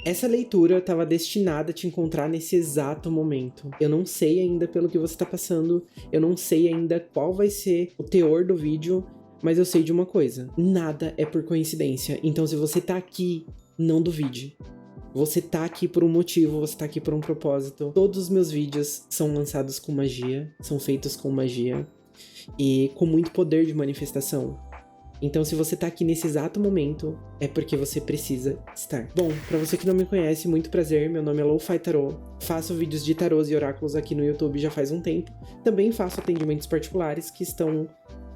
Essa leitura estava destinada a te encontrar nesse exato momento. Eu não sei ainda pelo que você está passando, eu não sei ainda qual vai ser o teor do vídeo, mas eu sei de uma coisa: nada é por coincidência. Então, se você tá aqui, não duvide. Você tá aqui por um motivo, você tá aqui por um propósito. Todos os meus vídeos são lançados com magia, são feitos com magia e com muito poder de manifestação. Então, se você tá aqui nesse exato momento, é porque você precisa estar. Bom, pra você que não me conhece, muito prazer, meu nome é Lo-Fi Tarot. Faço vídeos de tarôs e oráculos aqui no YouTube já faz um tempo. Também faço atendimentos particulares que estão,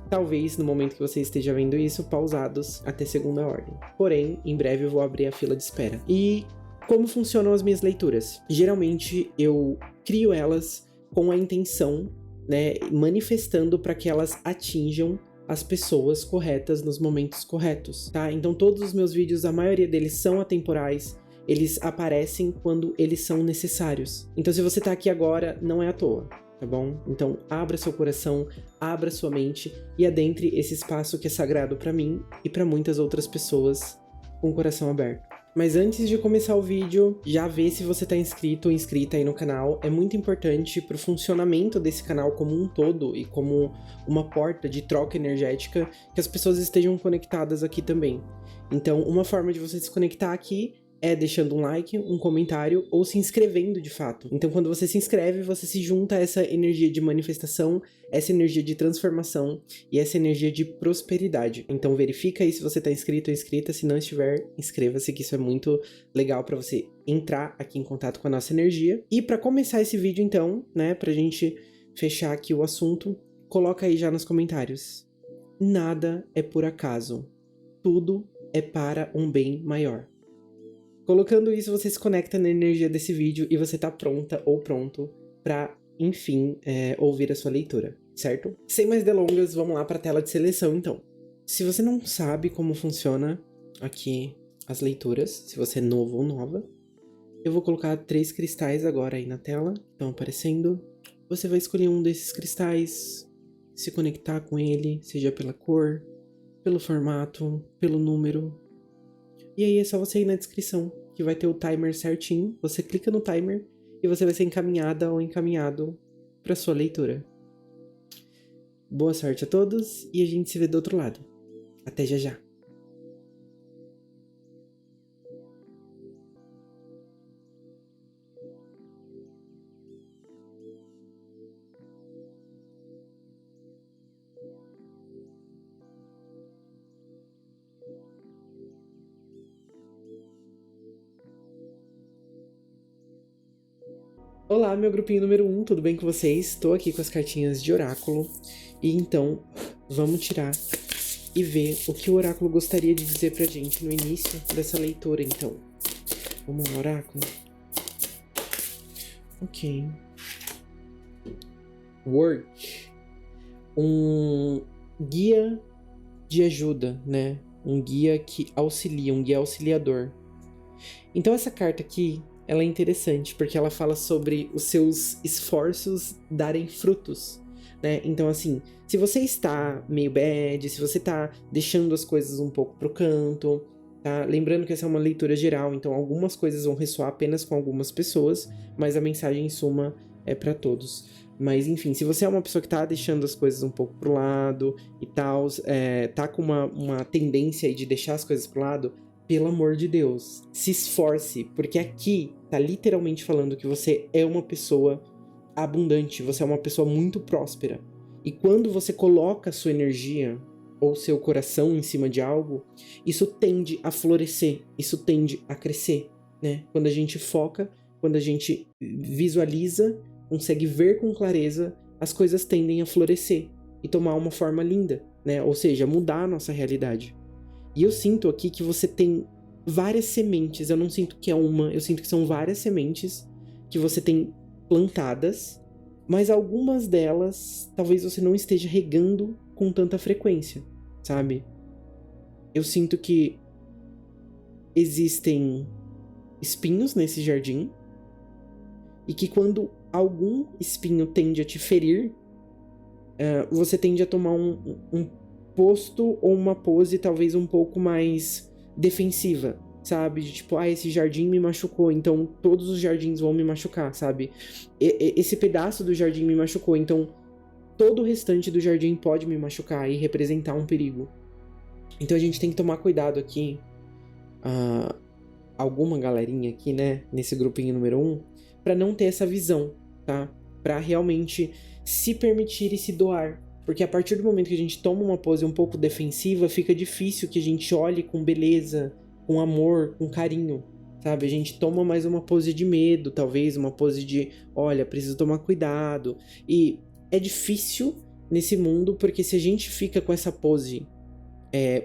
talvez, no momento que você esteja vendo isso, pausados até segunda ordem. Porém, em breve eu vou abrir a fila de espera. E como funcionam as minhas leituras? Geralmente, eu crio elas com a intenção, né, manifestando para que elas atinjam as pessoas corretas nos momentos corretos, tá? Então todos os meus vídeos, a maioria deles são atemporais, eles aparecem quando eles são necessários. Então se você tá aqui agora, não é à toa, tá bom? Então abra seu coração, abra sua mente e adentre esse espaço que é sagrado pra mim e pra muitas outras pessoas com o coração aberto. Mas antes de começar o vídeo, já vê se você tá inscrito ou inscrita aí no canal. É muito importante pro funcionamento desse canal como um todo e como uma porta de troca energética que as pessoas estejam conectadas aqui também. Então, uma forma de você se conectar aqui é deixando um like, um comentário ou se inscrevendo de fato. Então, quando você se inscreve, você se junta a essa energia de manifestação, essa energia de transformação e essa energia de prosperidade. Então, verifica aí se você está inscrito ou inscrita. Se não estiver, inscreva-se, que isso é muito legal para você entrar aqui em contato com a nossa energia. E para começar esse vídeo, então, né, pra gente fechar aqui o assunto, coloca aí já nos comentários: nada é por acaso, tudo é para um bem maior. Colocando isso, você se conecta na energia desse vídeo e você tá pronta ou pronto pra, enfim, ouvir a sua leitura, certo? Sem mais delongas, vamos lá pra tela de seleção, então. Se você não sabe como funciona aqui as leituras, se você é novo ou nova, eu vou colocar 3 cristais agora aí na tela, estão aparecendo. Você vai escolher um desses cristais, se conectar com ele, seja pela cor, pelo formato, pelo número. E aí é só você ir na descrição, que vai ter o timer certinho. Você clica no timer e você vai ser encaminhada ou encaminhado para sua leitura. Boa sorte a todos e a gente se vê do outro lado. Até já já. Olá, meu grupinho número 1, tudo bem com vocês? Estou aqui com as cartinhas de oráculo. E então, vamos tirar e ver o que o oráculo gostaria de dizer pra gente no início dessa leitura, então. Vamos lá, oráculo? Ok. Work. Um guia de ajuda, né? Um guia que auxilia, um guia auxiliador. Então essa carta aqui, ela é interessante, porque ela fala sobre os seus esforços darem frutos, né? Então, assim, se você está meio bad, se você tá deixando as coisas um pouco pro canto, tá? Lembrando que essa é uma leitura geral, então algumas coisas vão ressoar apenas com algumas pessoas, mas a mensagem em suma é para todos. Mas, enfim, se você é uma pessoa que tá deixando as coisas um pouco pro lado e tal, tá com uma tendência aí de deixar as coisas pro lado, pelo amor de Deus, se esforce, porque aqui tá literalmente falando que você é uma pessoa abundante, você é uma pessoa muito próspera. E quando você coloca a sua energia ou seu coração em cima de algo, isso tende a florescer, isso tende a crescer, né? Quando a gente foca, quando a gente visualiza, consegue ver com clareza, as coisas tendem a florescer e tomar uma forma linda, né? Ou seja, mudar a nossa realidade. E eu sinto aqui que você tem várias sementes, eu não sinto que é uma, eu sinto que são várias sementes que você tem plantadas, mas algumas delas talvez você não esteja regando com tanta frequência, sabe? Eu sinto que existem espinhos nesse jardim e que quando algum espinho tende a te ferir, você tende a tomar um posto ou uma pose talvez um pouco mais defensiva, sabe? De tipo, esse jardim me machucou, então todos os jardins vão me machucar, sabe? Esse pedaço do jardim me machucou, então todo o restante do jardim pode me machucar e representar um perigo. Então a gente tem que tomar cuidado aqui, alguma galerinha aqui, né, nesse grupinho número 1, pra não ter essa visão, tá? Pra realmente se permitir e se doar. Porque a partir do momento que a gente toma uma pose um pouco defensiva, fica difícil que a gente olhe com beleza, com amor, com carinho, sabe? A gente toma mais uma pose de medo, talvez, uma pose de, olha, preciso tomar cuidado. E é difícil nesse mundo, porque se a gente fica com essa pose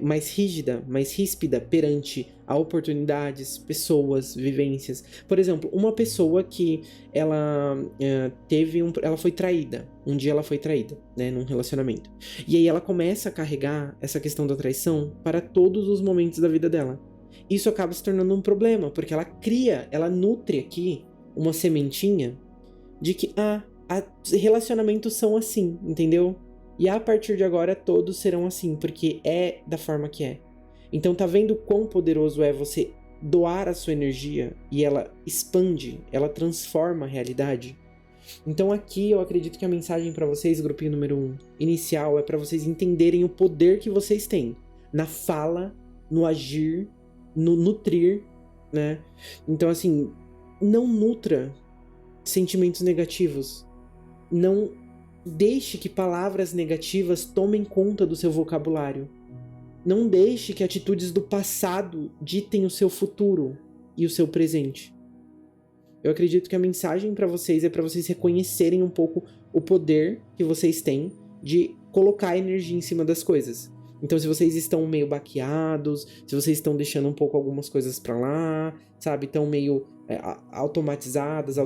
mais rígida, mais ríspida perante a oportunidades, pessoas, vivências. Por exemplo, uma pessoa que ela ela foi traída. Um dia ela foi traída, né, num relacionamento. E aí ela começa a carregar essa questão da traição para todos os momentos da vida dela. Isso acaba se tornando um problema, porque ela nutre aqui uma sementinha de que, relacionamentos são assim, entendeu? E a partir de agora todos serão assim, porque é da forma que é. Então tá vendo quão poderoso é você doar a sua energia e ela expande, ela transforma a realidade? Então aqui eu acredito que a mensagem para vocês, grupinho número 1, inicial, é para vocês entenderem o poder que vocês têm na fala, no agir, no nutrir, né? Então assim, não nutra sentimentos negativos. Não deixe que palavras negativas tomem conta do seu vocabulário. Não deixe que atitudes do passado ditem o seu futuro e o seu presente. Eu acredito que a mensagem para vocês é para vocês reconhecerem um pouco o poder que vocês têm de colocar energia em cima das coisas. Então, se vocês estão meio baqueados, se vocês estão deixando um pouco algumas coisas para lá, sabe, estão meio automatizados,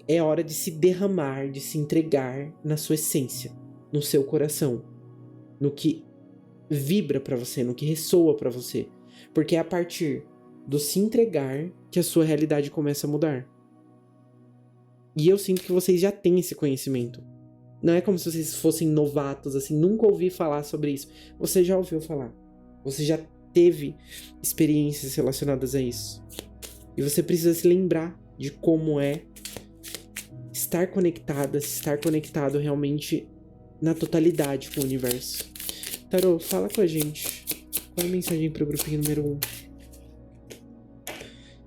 é hora de se derramar, de se entregar na sua essência, no seu coração, no que vibra para você, no que ressoa para você. Porque é a partir do se entregar que a sua realidade começa a mudar. E eu sinto que vocês já têm esse conhecimento. Não é como se vocês fossem novatos, assim, nunca ouvi falar sobre isso. Você já ouviu falar. Você já teve experiências relacionadas a isso. E você precisa se lembrar de como é estar conectado realmente na totalidade com o universo. Tarô, fala com a gente. Qual é a mensagem pro grupinho número 1?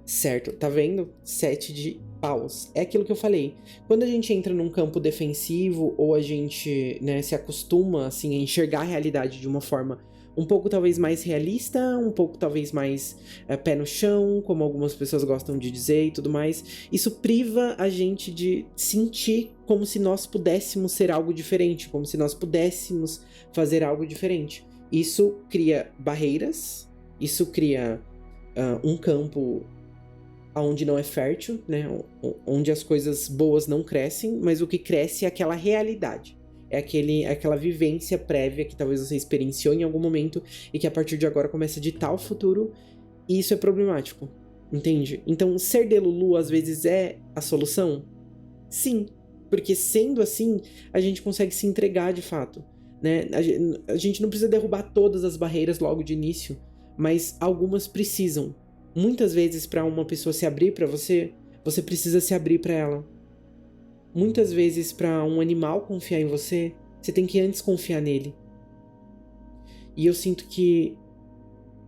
Certo, tá vendo? 7 de paus. É aquilo que eu falei. Quando a gente entra num campo defensivo ou a gente, né, se acostuma assim, a enxergar a realidade de uma forma um pouco talvez mais realista, um pouco talvez mais pé no chão, como algumas pessoas gostam de dizer e tudo mais, isso priva a gente de sentir como se nós pudéssemos ser algo diferente, como se nós pudéssemos fazer algo diferente. Isso cria barreiras, isso cria um campo onde não é fértil, né? Onde as coisas boas não crescem, mas o que cresce é aquela realidade. É aquela vivência prévia que talvez você experienciou em algum momento e que a partir de agora começa a ditar o futuro, e isso é problemático, entende? Então, ser Delulu às vezes é a solução? Sim, porque sendo assim, a gente consegue se entregar de fato, né? A gente não precisa derrubar todas as barreiras logo de início, mas algumas precisam. Muitas vezes, para uma pessoa se abrir para você, você precisa se abrir para ela. Muitas vezes, para um animal confiar em você, você tem que antes confiar nele. E eu sinto que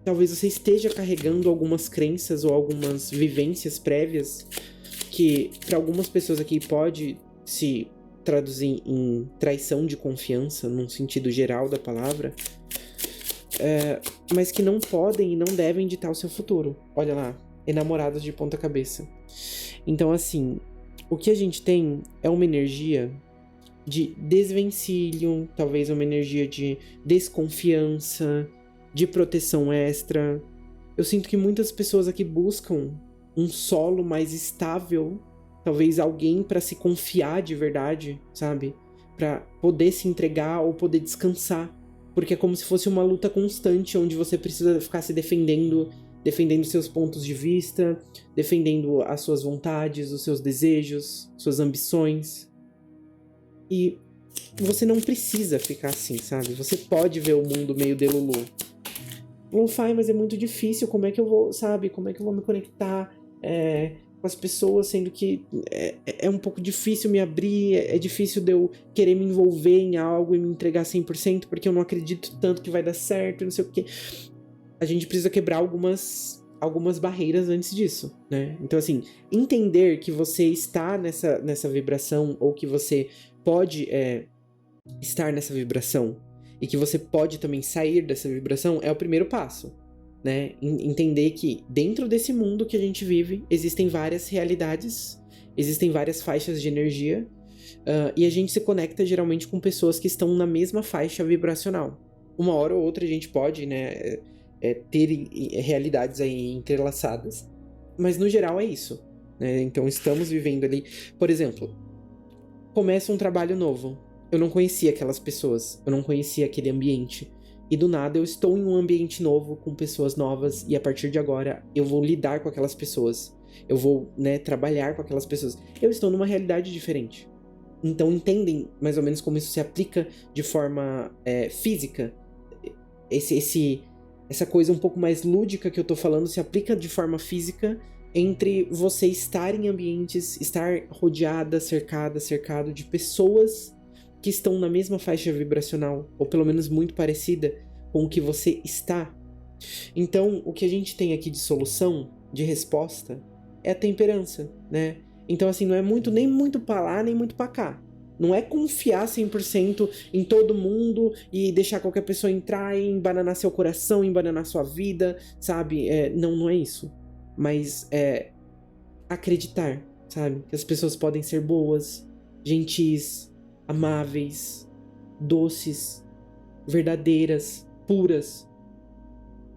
talvez você esteja carregando algumas crenças ou algumas vivências prévias que, para algumas pessoas aqui, pode se traduzir em traição de confiança, num sentido geral da palavra, mas que não podem e não devem ditar o seu futuro. Olha lá, enamorados de ponta cabeça. Então, assim, o que a gente tem é uma energia de desvencilho, talvez uma energia de desconfiança, de proteção extra. Eu sinto que muitas pessoas aqui buscam um solo mais estável, talvez alguém para se confiar de verdade, sabe? Para poder se entregar ou poder descansar. Porque é como se fosse uma luta constante, onde você precisa ficar se defendendo seus pontos de vista, defendendo as suas vontades, os seus desejos, suas ambições. E você não precisa ficar assim, sabe? Você pode ver o mundo meio delulu. lo-fi, mas é muito difícil, como é que eu vou, sabe, como é que eu vou me conectar com as pessoas, sendo que é um pouco difícil me abrir, é difícil de eu querer me envolver em algo e me entregar 100%, porque eu não acredito tanto que vai dar certo, não sei o quê. A gente precisa quebrar algumas barreiras antes disso, né? Então, assim, entender que você está nessa vibração, ou que você pode estar nessa vibração, e que você pode também sair dessa vibração, é o primeiro passo, né? Entender que dentro desse mundo que a gente vive, existem várias realidades, existem várias faixas de energia, e a gente se conecta geralmente com pessoas que estão na mesma faixa vibracional. Uma hora ou outra a gente pode, né, ter realidades aí entrelaçadas, mas no geral é isso, né? Então estamos vivendo ali, por exemplo, começa um trabalho novo, eu não conhecia aquelas pessoas, eu não conhecia aquele ambiente, e do nada eu estou em um ambiente novo, com pessoas novas, e a partir de agora eu vou lidar com aquelas pessoas, eu vou, né, trabalhar com aquelas pessoas, eu estou numa realidade diferente. Então entendem mais ou menos como isso se aplica de forma física. Essa coisa um pouco mais lúdica que eu tô falando se aplica de forma física entre você estar em ambientes, estar rodeada, cercado de pessoas que estão na mesma faixa vibracional, ou pelo menos muito parecida com o que você está. Então, o que a gente tem aqui de solução, de resposta, é a temperança, né? Então, assim, não é nem muito pra lá, nem muito pra cá. Não é confiar 100% em todo mundo e deixar qualquer pessoa entrar e embananar seu coração, embananar sua vida, sabe? Não é isso. Mas é acreditar, sabe? Que as pessoas podem ser boas, gentis, amáveis, doces, verdadeiras, puras,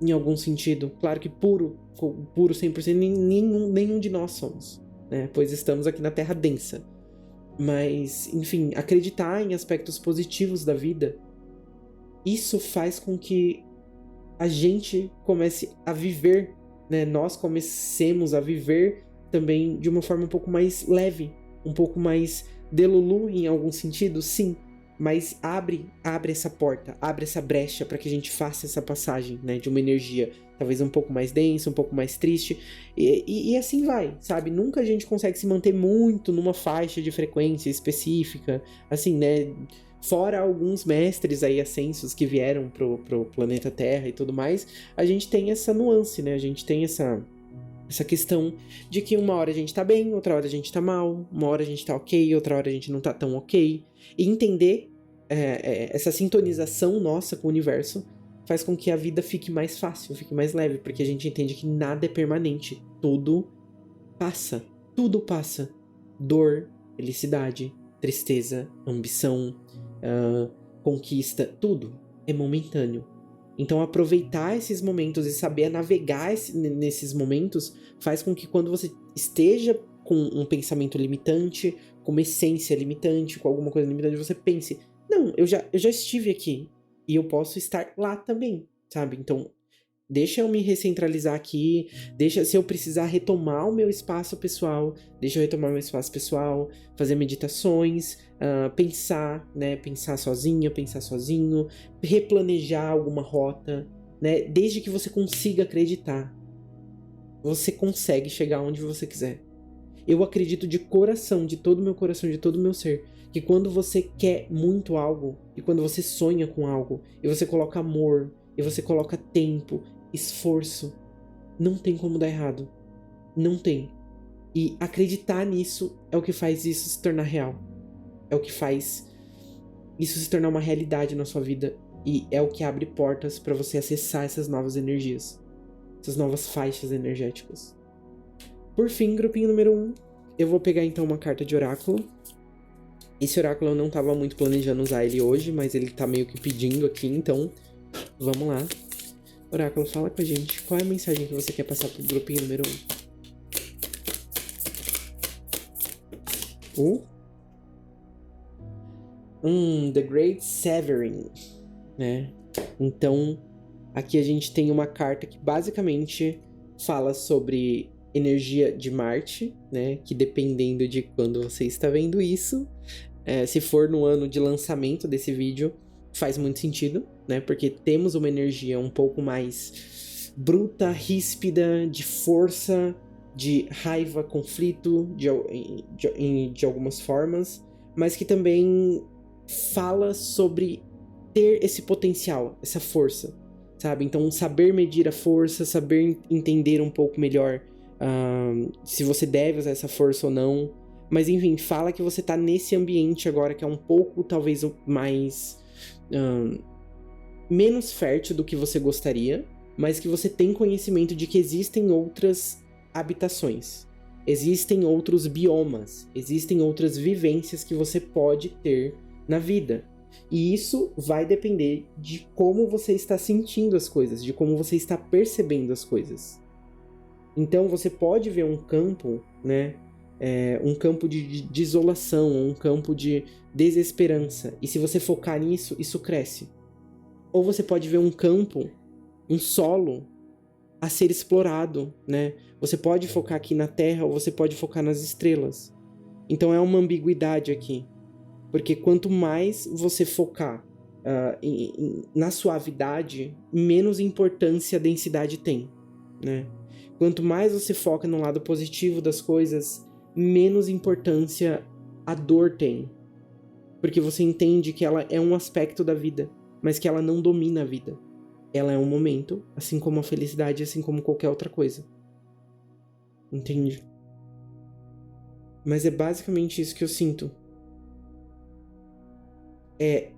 em algum sentido. Claro que puro 100%, nenhum de nós somos, né? Pois estamos aqui na Terra densa. Mas, enfim, acreditar em aspectos positivos da vida, isso faz com que a gente comece a viver, né? Nós comecemos a viver também de uma forma um pouco mais leve, um pouco mais delulu em algum sentido, sim, mas abre essa porta, abre essa brecha para que a gente faça essa passagem, né, de uma energia talvez um pouco mais densa, um pouco mais triste, e assim vai, sabe? Nunca a gente consegue se manter muito numa faixa de frequência específica, assim, né? Fora alguns mestres aí ascensos que vieram pro planeta Terra e tudo mais, a gente tem essa nuance, né? A gente tem essa questão de que uma hora a gente tá bem, outra hora a gente tá mal, uma hora a gente tá ok, outra hora a gente não tá tão ok. E entender essa sintonização nossa com o universo faz com que a vida fique mais fácil, fique mais leve, porque a gente entende que nada é permanente, tudo passa, tudo passa. Dor, felicidade, tristeza, ambição, conquista, tudo é momentâneo. Então aproveitar esses momentos e saber navegar nesses momentos faz com que quando você esteja com um pensamento limitante, com uma essência limitante, com alguma coisa limitante, você pense, não, eu já estive aqui e eu posso estar lá também, sabe? Então deixa eu me recentralizar aqui, se eu precisar retomar o meu espaço pessoal, deixa eu retomar o meu espaço pessoal, fazer meditações, pensar, né, pensar sozinha, pensar sozinho, replanejar alguma rota, né, desde que você consiga acreditar, você consegue chegar onde você quiser. Eu acredito de coração, de todo o meu coração, de todo o meu ser, que quando você quer muito algo, e quando você sonha com algo, e você coloca amor, e você coloca tempo, esforço, não tem como dar errado. Não tem. E acreditar nisso é o que faz isso se tornar real. É o que faz isso se tornar uma realidade na sua vida. E é o que abre portas para você acessar essas novas energias. Essas novas faixas energéticas. Por fim, grupinho número 1. Eu vou pegar então uma carta de oráculo. Esse oráculo eu não estava muito planejando usar ele hoje, mas ele tá meio que pedindo aqui, então vamos lá. Oráculo, fala com a gente. Qual é a mensagem que você quer passar pro grupinho número 1? The Great Severin, né? Então, aqui a gente tem uma carta que basicamente fala sobre energia de Marte, né? Que dependendo de quando você está vendo isso, se for no ano de lançamento desse vídeo, faz muito sentido, né? Porque temos uma energia um pouco mais bruta, ríspida, de força, de raiva, conflito, de algumas formas, mas que também fala sobre ter esse potencial, essa força, sabe? Então, saber medir a força, saber entender um pouco melhor se você deve usar essa força ou não. Mas, enfim, fala que você tá nesse ambiente agora que é um pouco, talvez, mais... menos fértil do que você gostaria, mas que você tem conhecimento de que existem outras habitações, existem outros biomas, existem outras vivências que você pode ter na vida. E isso vai depender de como você está sentindo as coisas, de como você está percebendo as coisas. Então você pode ver um campo, né? Um campo de isolação, um campo de desesperança. E se você focar nisso, isso cresce. Ou você pode ver um campo, um solo a ser explorado, né? Você pode focar aqui na Terra ou você pode focar nas estrelas. Então é uma ambiguidade aqui. Porque quanto mais você focar na suavidade, menos importância a densidade tem, né? Quanto mais você foca no lado positivo das coisas, menos importância a dor tem. Porque você entende que ela é um aspecto da vida, mas que ela não domina a vida. Ela é um momento, assim como a felicidade, assim como qualquer outra coisa. Entende? Mas é basicamente isso que eu sinto. É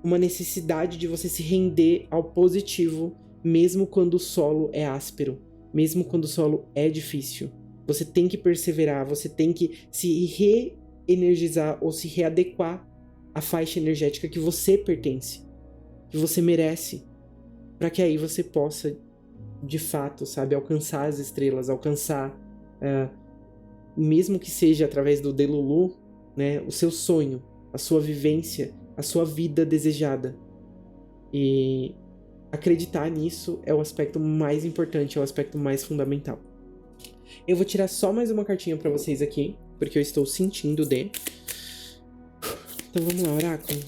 uma necessidade de você se render ao positivo, mesmo quando o solo é áspero, mesmo quando o solo é difícil. Você tem que perseverar, você tem que se reenergizar ou se readequar à faixa energética que você pertence, que você merece, para que aí você possa, de fato, sabe, alcançar as estrelas, alcançar, mesmo que seja através do Delulu, né, o seu sonho, a sua vivência, a sua vida desejada. E acreditar nisso é o aspecto mais importante, é o aspecto mais fundamental. Eu vou tirar só mais uma cartinha pra vocês aqui, porque eu estou sentindo de... Então vamos lá, oráculo.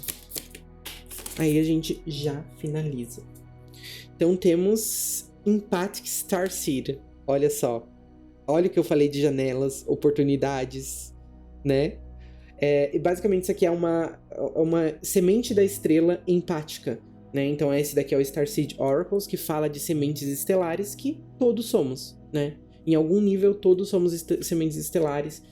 Aí a gente já finaliza. Então temos Empathic Starseed. Olha só. Olha o que eu falei de janelas, oportunidades, né? E basicamente isso aqui é uma semente da estrela empática, né? Então esse daqui é o Starseed Oracles, que fala de sementes estelares que todos somos, né? Em algum nível todos somos sementes estelares.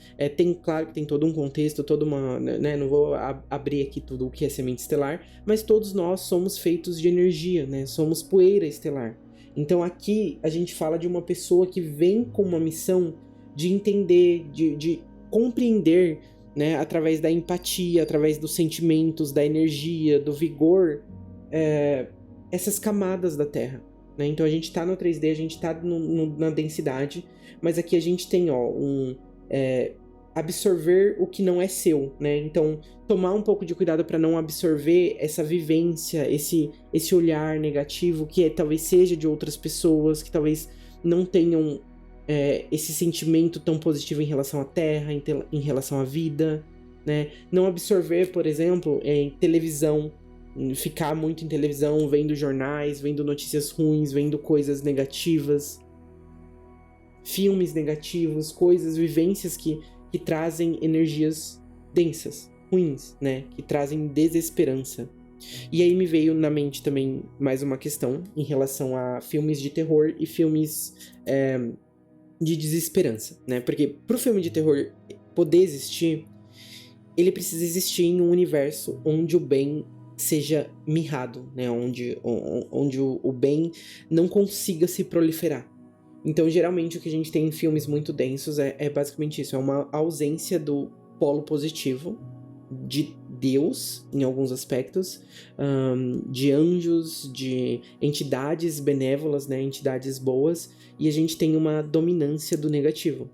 Claro que tem todo um contexto, toda uma... né? Não vou abrir aqui tudo o que é semente estelar, mas todos nós somos feitos de energia, né? Somos poeira estelar. Então aqui a gente fala de uma pessoa que vem com uma missão de entender, de compreender, né, através da empatia, através dos sentimentos, da energia, do vigor, essas camadas da Terra, né? Então a gente tá no 3D, a gente tá na densidade, mas aqui a gente tem absorver o que não é seu, né? Então tomar um pouco de cuidado para não absorver essa vivência, esse olhar negativo que talvez seja de outras pessoas, que talvez não tenham esse sentimento tão positivo em relação à Terra, em relação à vida, né? Não absorver, por exemplo, em televisão, ficar muito em televisão, vendo jornais, vendo notícias ruins, vendo coisas negativas, filmes negativos, vivências que trazem energias densas, ruins, né? Que trazem desesperança. E aí me veio na mente também mais uma questão em relação a filmes de terror e filmes de desesperança, né? Porque pro filme de terror poder existir, ele precisa existir em um universo onde o bem seja mirrado, né? Onde o bem não consiga se proliferar. Então, geralmente, o que a gente tem em filmes muito densos é basicamente isso. É uma ausência do polo positivo, de Deus, em alguns aspectos, de anjos, de entidades benévolas, né? Entidades boas, e a gente tem uma dominância do negativo.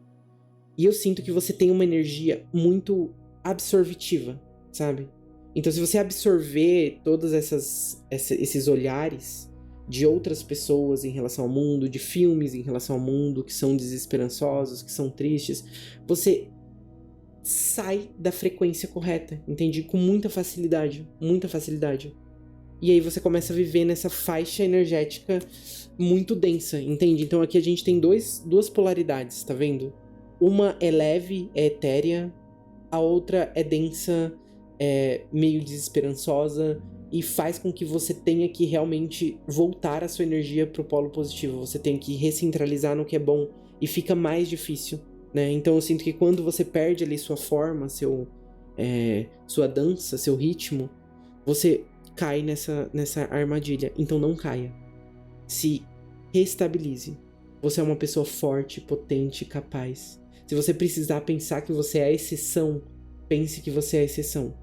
E eu sinto que você tem uma energia muito absorvitiva, sabe? Então, se você absorver todos esses olhares de outras pessoas em relação ao mundo, de filmes em relação ao mundo que são desesperançosos, que são tristes, você sai da frequência correta, entende? Com muita facilidade, muita facilidade. E aí você começa a viver nessa faixa energética muito densa, entende? Então aqui a gente tem duas polaridades, tá vendo? Uma é leve, é etérea, a outra é densa, é meio desesperançosa e faz com que você tenha que realmente voltar a sua energia pro polo positivo. Você tem que recentralizar no que é bom e fica mais difícil, né? Então eu sinto que quando você perde ali sua forma, sua dança, seu ritmo, você cai nessa armadilha. Então não caia. Se reestabilize. Você é uma pessoa forte, potente, capaz. Se você precisar pensar que você é a exceção, pense que você é a exceção.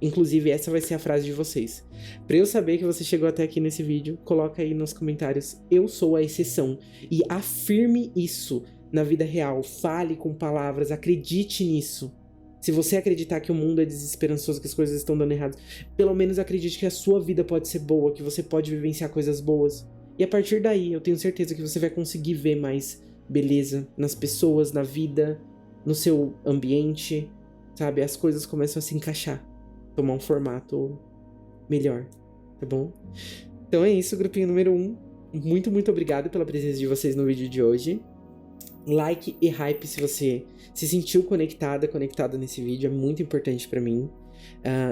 Inclusive, essa vai ser a frase de vocês. Pra eu saber que você chegou até aqui nesse vídeo, coloca aí nos comentários: eu sou a exceção. E afirme isso na vida real. Fale com palavras, acredite nisso. Se você acreditar que o mundo é desesperançoso, que as coisas estão dando errado, pelo menos acredite que a sua vida pode ser boa, que você pode vivenciar coisas boas. E a partir daí, eu tenho certeza que você vai conseguir ver mais beleza nas pessoas, na vida, no seu ambiente, sabe? As coisas começam a se encaixar, tomar um formato melhor, tá bom? Então é isso, grupinho número 1. Muito, muito obrigado pela presença de vocês no vídeo de hoje. Like e hype se você se sentiu conectado nesse vídeo, é muito importante pra mim.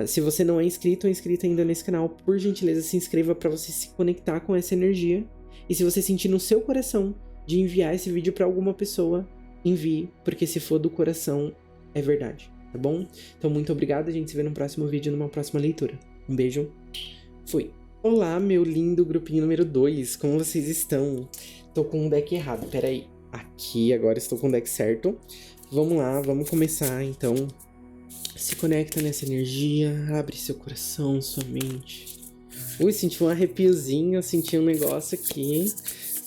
Se você não é inscrito ou inscrita ainda nesse canal, por gentileza se inscreva pra você se conectar com essa energia. E se você sentir no seu coração de enviar esse vídeo pra alguma pessoa, envie, porque se for do coração, é verdade, tá bom? Então muito obrigado, a gente se vê no próximo vídeo, numa próxima leitura. Um beijo, fui! Olá, meu lindo grupinho número 2, como vocês estão? Tô com um deck errado, peraí. Aqui, agora estou com o deck certo. Vamos lá, vamos começar, então. Se conecta nessa energia, abre seu coração, sua mente. Ui, senti um arrepiozinho, senti um negócio aqui.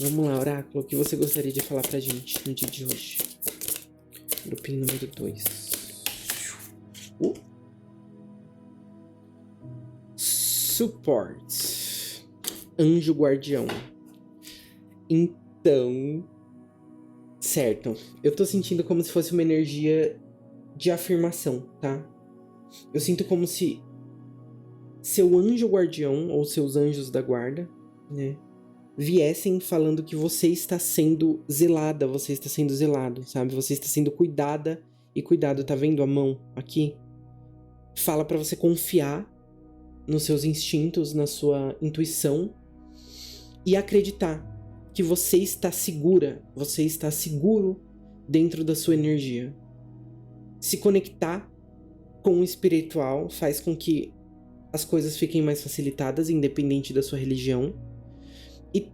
Vamos lá, oráculo, o que você gostaria de falar pra gente no dia de hoje? Grupinho número 2. Support. Anjo guardião. Então... certo, eu tô sentindo como se fosse uma energia de afirmação, tá? Eu sinto como se seu anjo guardião, ou seus anjos da guarda, né, viessem falando que você está sendo zelada, você está sendo zelado, sabe? Você está sendo cuidada e cuidado, tá vendo a mão aqui? Fala pra você confiar nos seus instintos, na sua intuição e acreditar que você está segura, você está seguro dentro da sua energia. Se conectar com o espiritual faz com que as coisas fiquem mais facilitadas, independente da sua religião. E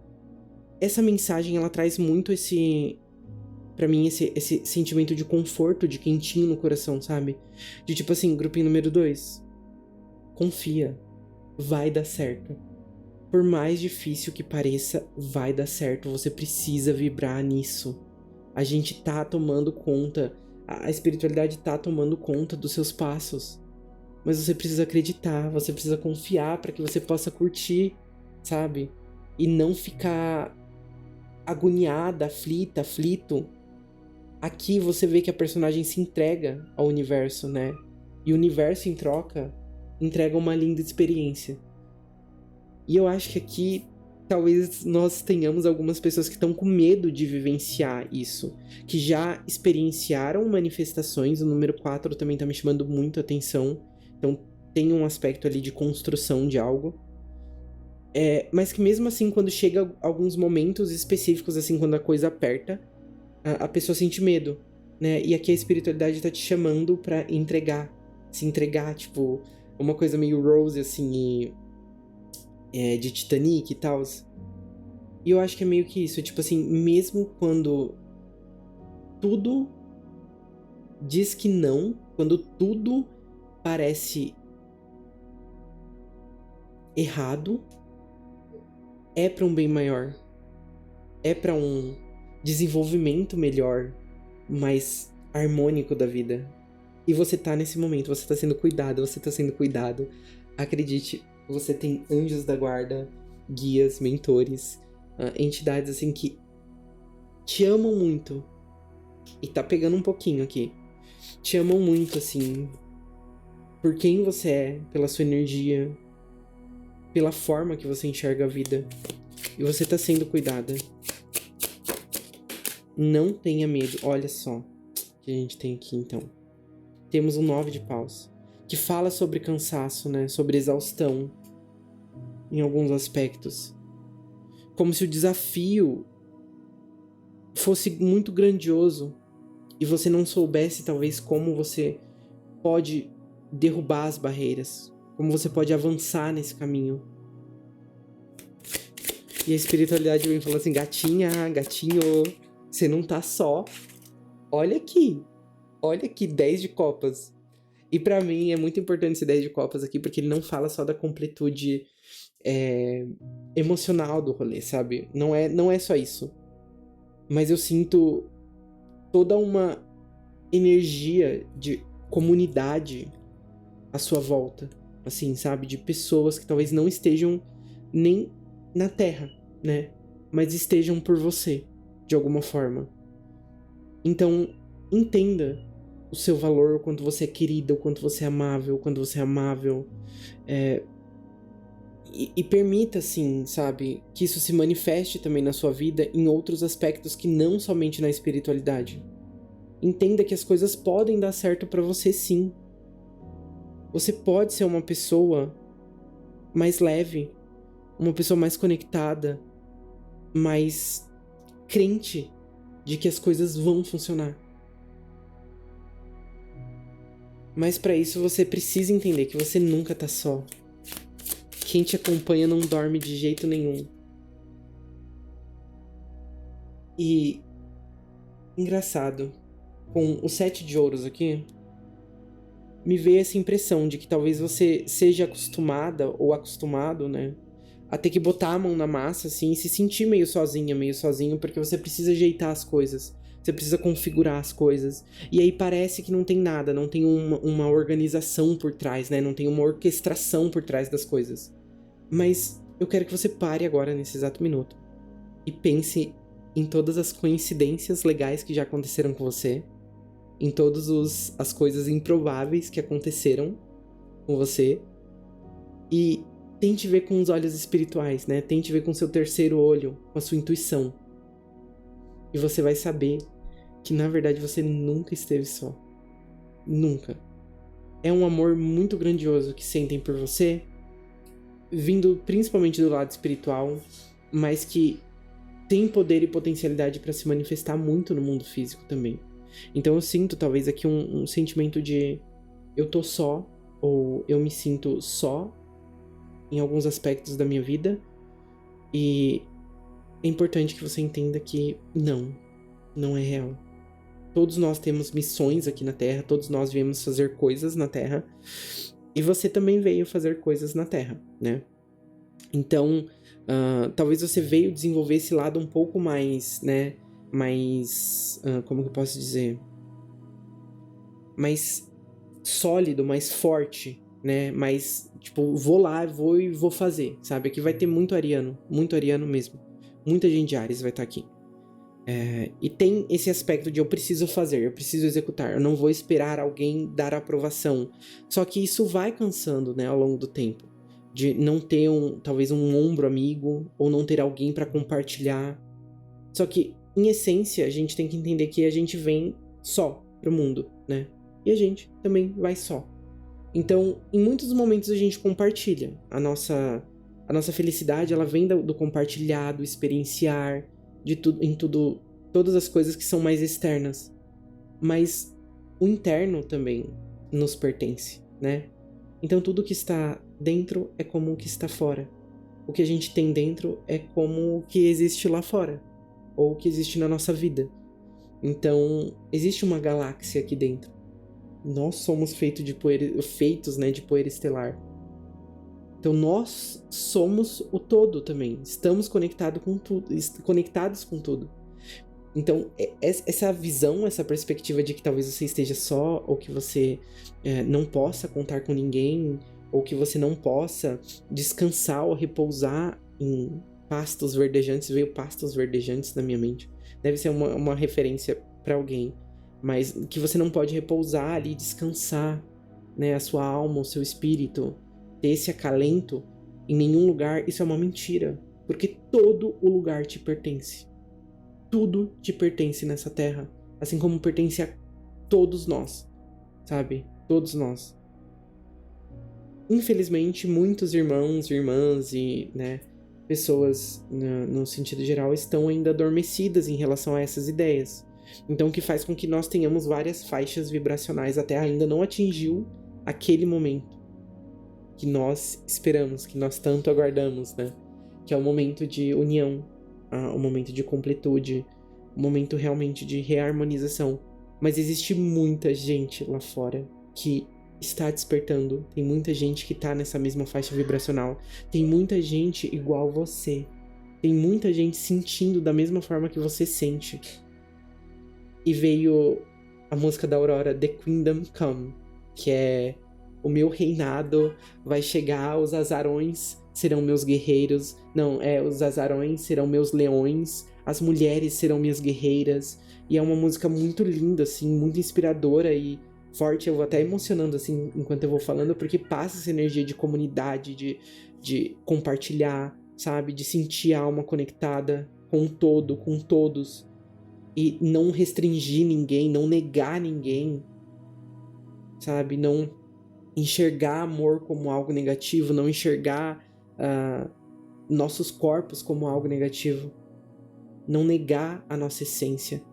essa mensagem, ela traz muito pra mim, esse sentimento de conforto, de quentinho no coração, sabe? De tipo assim, grupinho número 2. Confia, vai dar certo. Por mais difícil que pareça, vai dar certo. Você precisa vibrar nisso. A gente tá tomando conta, a espiritualidade tá tomando conta dos seus passos. Mas você precisa acreditar, você precisa confiar para que você possa curtir, sabe? E não ficar agoniada, aflita, aflito. Aqui você vê que a personagem se entrega ao universo, né? E o universo, em troca, entrega uma linda experiência. E eu acho que aqui, talvez nós tenhamos algumas pessoas que estão com medo de vivenciar isso. Que já experienciaram manifestações, o número 4 também tá me chamando muito a atenção. Então tem um aspecto ali de construção de algo. Mas que mesmo assim, quando chega alguns momentos específicos, assim, quando a coisa aperta, a pessoa sente medo, né? E aqui a espiritualidade tá te chamando pra se entregar, tipo, uma coisa meio Rose, assim, de Titanic e tal. E eu acho que é meio que isso, tipo assim, mesmo quando tudo diz que não, quando tudo parece errado, é pra um bem maior, é pra um desenvolvimento melhor, mais harmônico da vida. E você tá nesse momento, você tá sendo cuidado, acredite, você tem anjos da guarda, guias, mentores, entidades assim que te amam muito. E tá pegando um pouquinho aqui. Te amam muito, assim, por quem você é, pela sua energia, pela forma que você enxerga a vida. E você tá sendo cuidada. Não tenha medo. Olha só o que a gente tem aqui, então. Temos um 9 de paus, que fala sobre cansaço, né? Sobre exaustão em alguns aspectos. Como se o desafio fosse muito grandioso e você não soubesse, talvez, como você pode derrubar as barreiras, como você pode avançar nesse caminho. E a espiritualidade vem falando assim: gatinha, gatinho, você não tá só. Olha aqui, 10 de copas. E pra mim é muito importante esse 10 de copas aqui, porque ele não fala só da completude emocional do rolê, sabe? Não é só isso. Mas eu sinto toda uma energia de comunidade à sua volta, assim, sabe? De pessoas que talvez não estejam nem na Terra, né? Mas estejam por você, de alguma forma. Então, entenda o seu valor, o quanto você é querida, o quanto você é amável, o quanto você é amável. E permita, assim, sabe? Que isso se manifeste também na sua vida em outros aspectos que não somente na espiritualidade. Entenda que as coisas podem dar certo pra você, sim. Você pode ser uma pessoa mais leve, uma pessoa mais conectada, mais crente de que as coisas vão funcionar. Mas pra isso você precisa entender que você nunca tá só. Quem te acompanha não dorme de jeito nenhum. E engraçado, com o 7 de ouros aqui, me veio essa impressão de que talvez você seja acostumada ou acostumado, né, a ter que botar a mão na massa, assim, e se sentir meio sozinha, meio sozinho, porque você precisa ajeitar as coisas, você precisa configurar as coisas, e aí parece que não tem nada, não tem uma organização por trás, né, não tem uma orquestração por trás das coisas. Mas eu quero que você pare agora, nesse exato minuto, e pense em todas as coincidências legais que já aconteceram com você, em todas as coisas improváveis que aconteceram com você, e tente ver com os olhos espirituais, né? Tente ver com seu terceiro olho, com a sua intuição. E você vai saber que, na verdade, você nunca esteve só. Nunca. É um amor muito grandioso que sentem por você, vindo principalmente do lado espiritual, mas que tem poder e potencialidade para se manifestar muito no mundo físico também. Então eu sinto talvez aqui um sentimento de eu tô só, ou eu me sinto só em alguns aspectos da minha vida, e é importante que você entenda que não é real. Todos nós temos missões aqui na Terra, todos nós viemos fazer coisas na Terra, e você também veio fazer coisas na Terra, né? Então, talvez você veio desenvolver esse lado um pouco mais, né, como que eu posso dizer? Mais sólido, mais forte, né? Mais, tipo, vou lá, vou fazer, sabe? Aqui vai ter muito ariano mesmo. Muita gente de Áries vai estar aqui. E tem esse aspecto de eu preciso fazer, eu preciso executar, eu não vou esperar alguém dar aprovação. Só que isso vai cansando, né, ao longo do tempo. De não ter talvez um ombro amigo, ou não ter alguém para compartilhar. Só que, em essência, a gente tem que entender que a gente vem só pro mundo, né? E a gente também vai só. Então, em muitos momentos a gente compartilha. A nossa felicidade, ela vem do compartilhar, do experienciar, todas as coisas que são mais externas. Mas o interno também nos pertence, né? Então tudo que está dentro é como o que está fora. O que a gente tem dentro é como o que existe lá fora, ou o que existe na nossa vida. Então, existe uma galáxia aqui dentro. Nós somos feitos de poeira estelar. Então nós somos o todo também. Estamos conectados com tudo. Então, essa visão, essa perspectiva de que talvez você esteja só, ou que você não possa contar com ninguém, ou que você não possa descansar ou repousar em pastos verdejantes, veio pastos verdejantes na minha mente. Deve ser uma referência para alguém, mas que você não pode repousar ali, descansar, né, a sua alma, o seu espírito, ter esse acalento em nenhum lugar, isso é uma mentira. Porque todo o lugar te pertence. Tudo te pertence nessa terra. Assim como pertence a todos nós, sabe? Todos nós. Infelizmente, muitos irmãos, irmãs e, né, pessoas no sentido geral estão ainda adormecidas em relação a essas ideias. Então, o que faz com que nós tenhamos várias faixas vibracionais. A Terra ainda não atingiu aquele momento que nós esperamos, que nós tanto aguardamos, né? Que é o momento de união, o momento de completude, o momento realmente de reharmonização. Mas existe muita gente lá fora que está despertando. Tem muita gente que está nessa mesma faixa vibracional. Tem muita gente igual você. Tem muita gente sentindo da mesma forma que você sente. E veio a música da Aurora, The Kingdom Come, que é: o meu reinado vai chegar, os azarões serão meus guerreiros. Não, os azarões serão meus leões, as mulheres serão minhas guerreiras. E é uma música muito linda, assim, muito inspiradora e forte. Eu vou até emocionando, assim, enquanto eu vou falando, porque passa essa energia de comunidade, de compartilhar, sabe? De sentir a alma conectada com o todo, com todos. E não restringir ninguém, não negar ninguém, sabe? Não enxergar amor como algo negativo, não enxergar nossos corpos como algo negativo, não negar a nossa essência.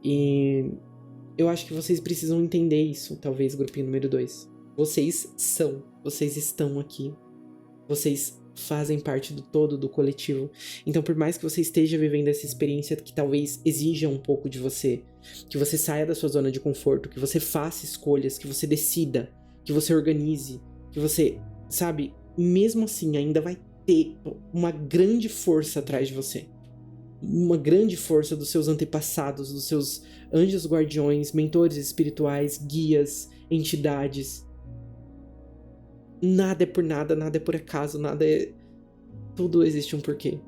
E eu acho que vocês precisam entender isso, talvez, grupinho número 2. Vocês estão aqui, vocês fazem parte do todo, do coletivo. Então, por mais que você esteja vivendo essa experiência que talvez exija um pouco de você, que você saia da sua zona de conforto, que você faça escolhas, que você decida, que você organize, que você, sabe, mesmo assim ainda vai ter uma grande força atrás de você. Uma grande força dos seus antepassados, dos seus anjos guardiões, mentores espirituais, guias, entidades. Nada é por nada, nada é por acaso, tudo existe um porquê.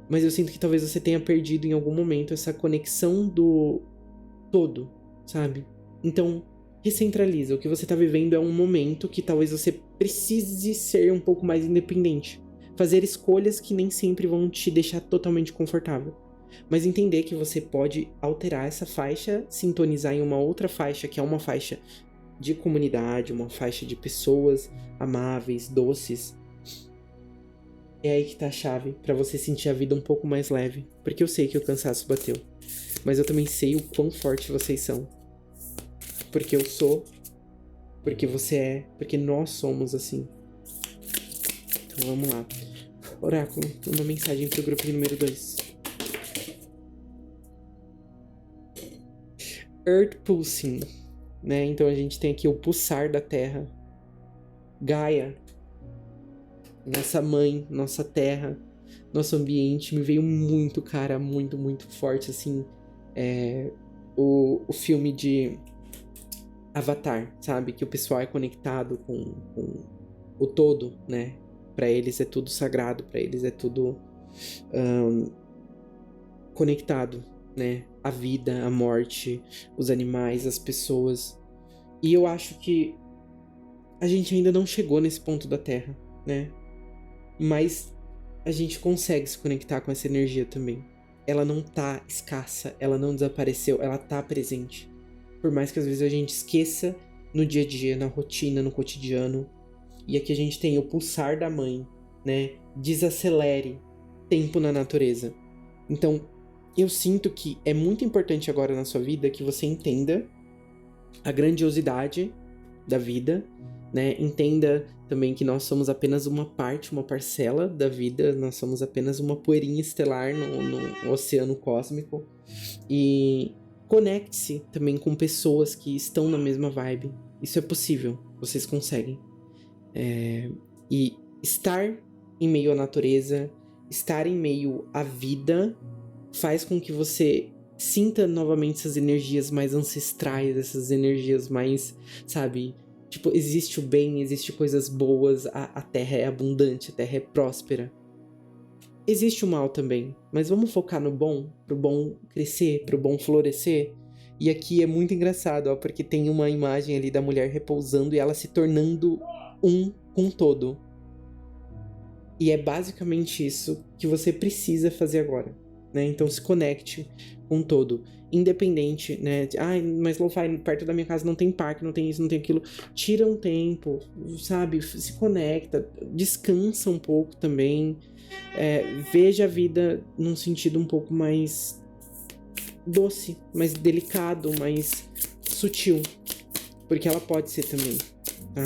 Mas eu sinto que talvez você tenha perdido em algum momento essa conexão do todo, sabe? Então, recentraliza. O que você tá vivendo é um momento que talvez você precise ser um pouco mais independente. Fazer escolhas que nem sempre vão te deixar totalmente confortável. Mas entender que você pode alterar essa faixa, sintonizar em uma outra faixa, que é uma faixa de comunidade, uma faixa de pessoas amáveis, doces. É aí que tá a chave pra você sentir a vida um pouco mais leve. Porque eu sei que o cansaço bateu. Mas eu também sei o quão forte vocês são. Porque eu sou. Porque você é. Porque nós somos assim. Então vamos lá. Oráculo, uma mensagem pro grupo número 2. Earth Pulsing, né? Então a gente tem aqui o pulsar da Terra. Gaia, nossa mãe, nossa terra, nosso ambiente. Me veio muito, cara, muito, muito forte, assim, o filme de Avatar, sabe? Que o pessoal é conectado com o todo, né? Pra eles é tudo sagrado, pra eles é tudo conectado, né? A vida, a morte, os animais, as pessoas. E eu acho que a gente ainda não chegou nesse ponto da Terra, né? Mas a gente consegue se conectar com essa energia também. Ela não tá escassa, ela não desapareceu, ela tá presente. Por mais que às vezes a gente esqueça no dia a dia, na rotina, no cotidiano. E aqui a gente tem o pulsar da mãe, né? Desacelere tempo na natureza. Então, eu sinto que é muito importante agora na sua vida que você entenda a grandiosidade da vida, né? Entenda também que nós somos apenas uma parte, uma parcela da vida. Nós somos apenas uma poeirinha estelar no oceano cósmico. E conecte-se também com pessoas que estão na mesma vibe. Isso é possível, vocês conseguem. E estar em meio à natureza, estar em meio à vida, faz com que você sinta novamente essas energias mais ancestrais, essas energias mais, sabe? Tipo, existe o bem, existe coisas boas, a terra é abundante, a terra é próspera. Existe o mal também, mas vamos focar no bom, pro bom crescer, pro bom florescer. E aqui é muito engraçado, ó, porque tem uma imagem ali da mulher repousando e ela se tornando um com todo. E é basicamente isso que você precisa fazer agora, né? Então se conecte com o todo, independente, né? Mas lo-fi, perto da minha casa não tem parque, não tem isso, não tem aquilo. Tira um tempo, sabe? Se conecta, descansa um pouco também. Veja a vida num sentido um pouco mais doce, mais delicado, mais sutil. Porque ela pode ser também, tá?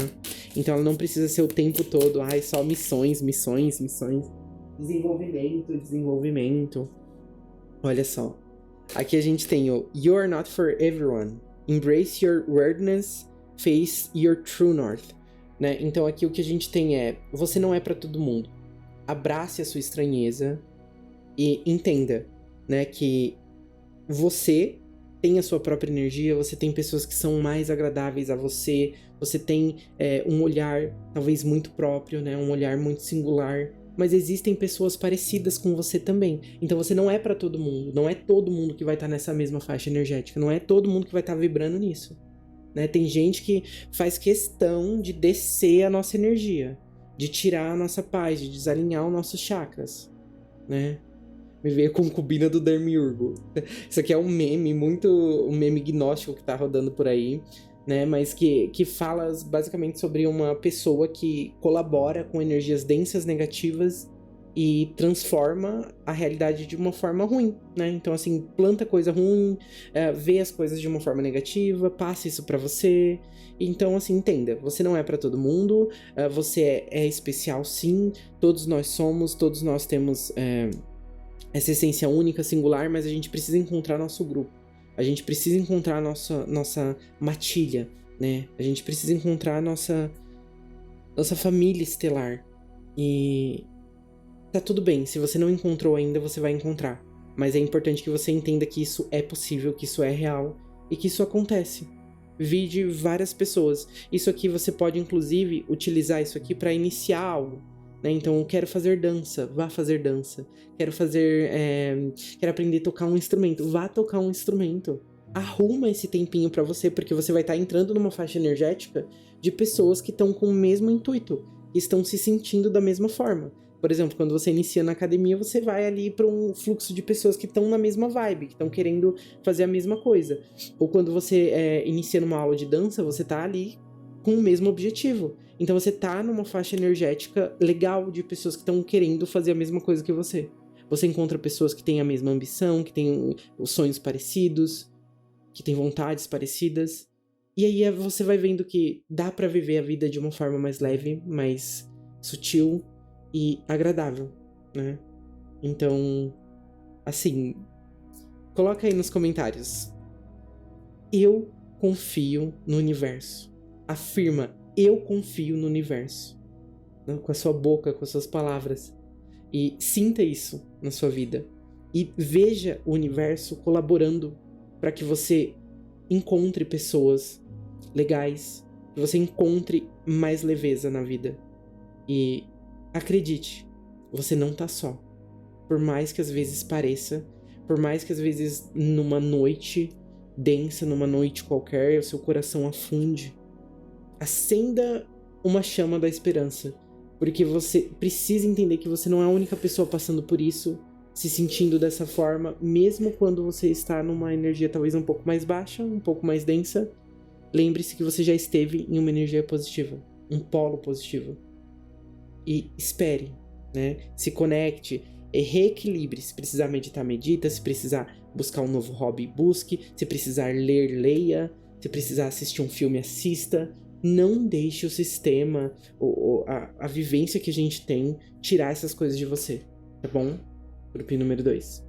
Então ela não precisa ser o tempo todo, só missões. Desenvolvimento. Olha só. Aqui a gente tem o You are not for everyone. Embrace your weirdness, face your true north. Né? Então aqui o que a gente tem você não é pra todo mundo. Abrace a sua estranheza e entenda, né, que você tem a sua própria energia, você tem pessoas que são mais agradáveis a você, você tem um olhar talvez muito próprio, né, um olhar muito singular, mas existem pessoas parecidas com você também. Então você não é pra todo mundo, não é todo mundo que vai estar nessa mesma faixa energética, não é todo mundo que vai estar vibrando nisso. Né? Tem gente que faz questão de descer a nossa energia, de tirar a nossa paz, de desalinhar os nossos chakras, né? Me veio a concubina do Demiurgo. Isso aqui é um meme gnóstico que tá rodando por aí, né? Mas que fala basicamente sobre uma pessoa que colabora com energias densas negativas e transforma a realidade de uma forma ruim, né? Então, assim, planta coisa ruim, vê as coisas de uma forma negativa, passa isso pra você. Então, assim, entenda, você não é pra todo mundo, você é especial sim, todos nós temos essa essência única, singular, mas a gente precisa encontrar nosso grupo. A gente precisa encontrar nossa matilha, né? A gente precisa encontrar nossa família estelar. E tá tudo bem, se você não encontrou ainda, você vai encontrar. Mas é importante que você entenda que isso é possível, que isso é real e que isso acontece. Vi de várias pessoas. Isso aqui você pode, inclusive, utilizar isso aqui para iniciar algo. Né? Então, eu quero fazer dança, vá fazer dança. Quero aprender a tocar um instrumento, vá tocar um instrumento. Arruma esse tempinho para você, porque você vai estar entrando numa faixa energética de pessoas que estão com o mesmo intuito, que estão se sentindo da mesma forma. Por exemplo, quando você inicia na academia, você vai ali para um fluxo de pessoas que estão na mesma vibe, que estão querendo fazer a mesma coisa. Ou quando você inicia numa aula de dança, você tá ali com o mesmo objetivo. Então você tá numa faixa energética legal de pessoas que estão querendo fazer a mesma coisa que você. Você encontra pessoas que têm a mesma ambição, que têm os sonhos parecidos, que têm vontades parecidas. E aí você vai vendo que dá pra viver a vida de uma forma mais leve, mais sutil e agradável, né? Então, assim, coloca aí nos comentários. Eu confio no universo. Afirma, eu confio no universo. Né? Com a sua boca, com as suas palavras. E sinta isso na sua vida. E veja o universo colaborando para que você encontre pessoas legais, que você encontre mais leveza na vida. E acredite, você não tá só. Por mais que às vezes pareça, por mais que às vezes numa noite densa, numa noite qualquer, o seu coração afunde, acenda uma chama da esperança, porque você precisa entender que você não é a única pessoa passando por isso, se sentindo dessa forma, mesmo quando você está numa energia talvez um pouco mais baixa, um pouco mais densa. Lembre-se que você já esteve em uma energia positiva, um polo positivo. E espere, né? Se conecte, reequilibre. Se precisar meditar, medita. Se precisar buscar um novo hobby, busque. Se precisar ler, leia. Se precisar assistir um filme, assista. Não deixe o sistema, a vivência que a gente tem, tirar essas coisas de você, tá bom? Grupinho número 2.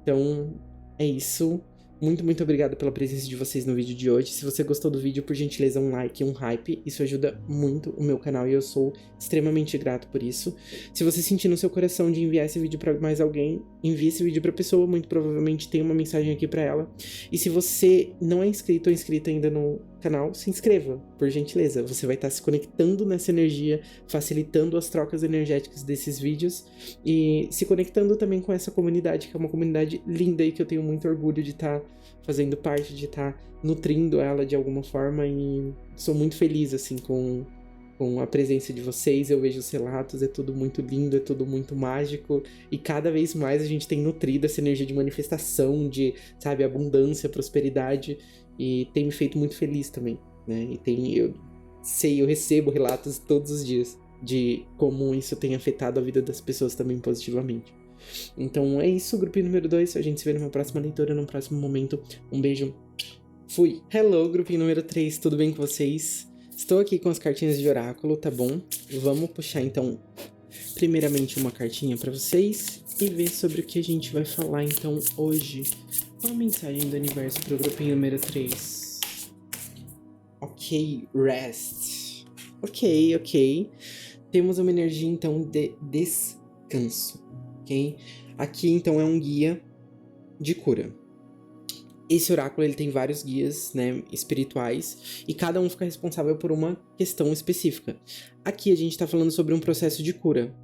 Então, é isso. Muito, muito obrigado pela presença de vocês no vídeo de hoje. Se você gostou do vídeo, por gentileza, um like e um hype. Isso ajuda muito o meu canal e eu sou extremamente grato por isso. Se você sentir no seu coração de enviar esse vídeo pra mais alguém, envie esse vídeo pra pessoa. Muito provavelmente tem uma mensagem aqui pra ela. E se você não é inscrito ou inscrita ainda no canal, se inscreva, por gentileza. Você vai estar se conectando nessa energia, facilitando as trocas energéticas desses vídeos e se conectando também com essa comunidade, que é uma comunidade linda e que eu tenho muito orgulho de estar fazendo parte, de estar nutrindo ela de alguma forma, e sou muito feliz assim com com a presença de vocês, eu vejo os relatos, é tudo muito lindo, é tudo muito mágico, e cada vez mais a gente tem nutrido essa energia de manifestação, de, sabe, abundância, prosperidade, e tem me feito muito feliz também, né? Eu recebo relatos todos os dias de como isso tem afetado a vida das pessoas também positivamente. Então é isso, grupinho número 2, a gente se vê numa próxima leitura, num próximo momento. Um beijo, fui! Hello, grupinho número 3, tudo bem com vocês? Estou aqui com as cartinhas de oráculo, tá bom? Vamos puxar então, primeiramente, uma cartinha pra vocês e ver sobre o que a gente vai falar então hoje. Qual a mensagem do universo pro grupinho número 3? Ok, rest. Ok. Temos uma energia então de descanso, ok? Aqui então é um guia de cura. Esse oráculo ele tem vários guias, né, espirituais, e cada um fica responsável por uma questão específica. Aqui a gente tá falando sobre um processo de cura.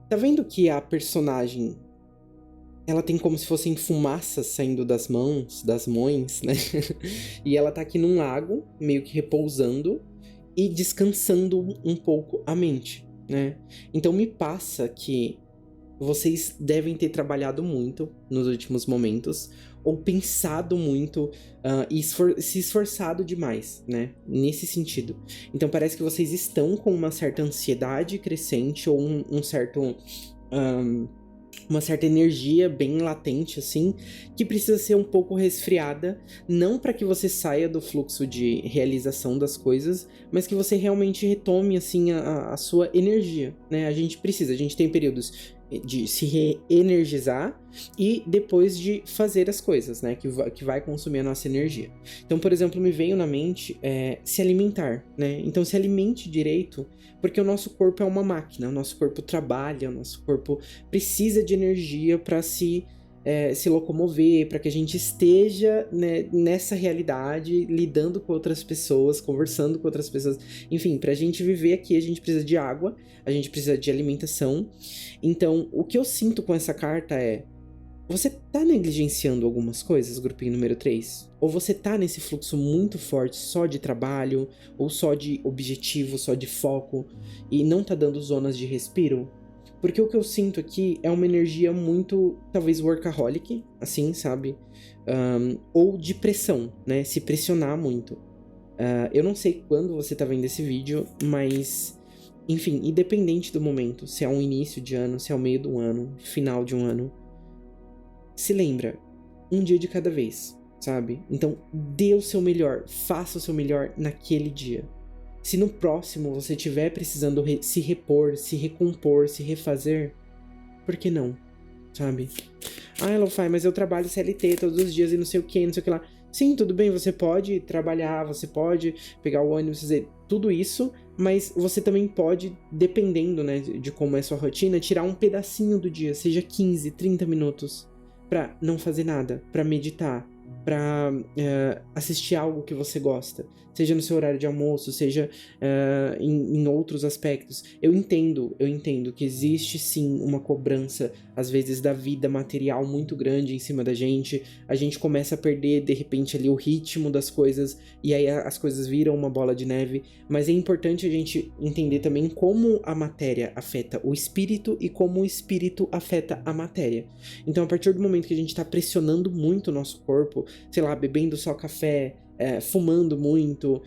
Tá vendo que a personagem, ela tem como se fossem fumaças saindo das mãos, das mãos, né? E ela tá aqui num lago, meio que repousando e descansando um pouco a mente, né? Então me passa que vocês devem ter trabalhado muito nos últimos momentos, ou pensado muito e se esforçado demais, né? Nesse sentido. Então parece que vocês estão com uma certa ansiedade crescente, ou uma certa energia bem latente, assim, que precisa ser um pouco resfriada, não para que você saia do fluxo de realização das coisas, mas que você realmente retome, assim, a sua energia, né? A gente tem períodos de se reenergizar e depois de fazer as coisas, né, que vai consumir a nossa energia. Então, por exemplo, me veio na mente se alimentar, né? Então se alimente direito, porque o nosso corpo é uma máquina, o nosso corpo trabalha, o nosso corpo precisa de energia para se locomover, para que a gente esteja, né, nessa realidade, lidando com outras pessoas, conversando com outras pessoas. Enfim, pra gente viver aqui, a gente precisa de água, a gente precisa de alimentação. Então, o que eu sinto com essa carta é: você tá negligenciando algumas coisas, grupinho número 3? Ou você tá nesse fluxo muito forte só de trabalho, ou só de objetivo, só de foco, e não tá dando zonas de respiro? Porque o que eu sinto aqui é uma energia muito, talvez, workaholic, assim, sabe? Ou de pressão, né? Se pressionar muito. Eu não sei quando você tá vendo esse vídeo, mas, enfim, independente do momento, se é um início de ano, se é o meio do ano, final de um ano, se lembra, um dia de cada vez, sabe? Então, dê o seu melhor, faça o seu melhor naquele dia. Se no próximo você estiver precisando se repor, se recompor, se refazer, por que não? Sabe? Ah, Lo-Fi, mas eu trabalho CLT todos os dias e não sei o que, não sei o que lá. Sim, tudo bem, você pode trabalhar, você pode pegar o ônibus, fazer tudo isso, mas você também pode, dependendo, né, de como é a sua rotina, tirar um pedacinho do dia, seja 15, 30 minutos, pra não fazer nada, pra meditar, pra assistir algo que você gosta, seja no seu horário de almoço, seja em outros aspectos. Eu entendo que existe sim uma cobrança, às vezes, da vida material muito grande em cima da gente. A gente começa a perder, de repente, ali o ritmo das coisas, e aí as coisas viram uma bola de neve, mas é importante a gente entender também como a matéria afeta o espírito e como o espírito afeta a matéria. Então, a partir do momento que a gente tá pressionando muito o nosso corpo, sei lá, bebendo só café, fumando muito,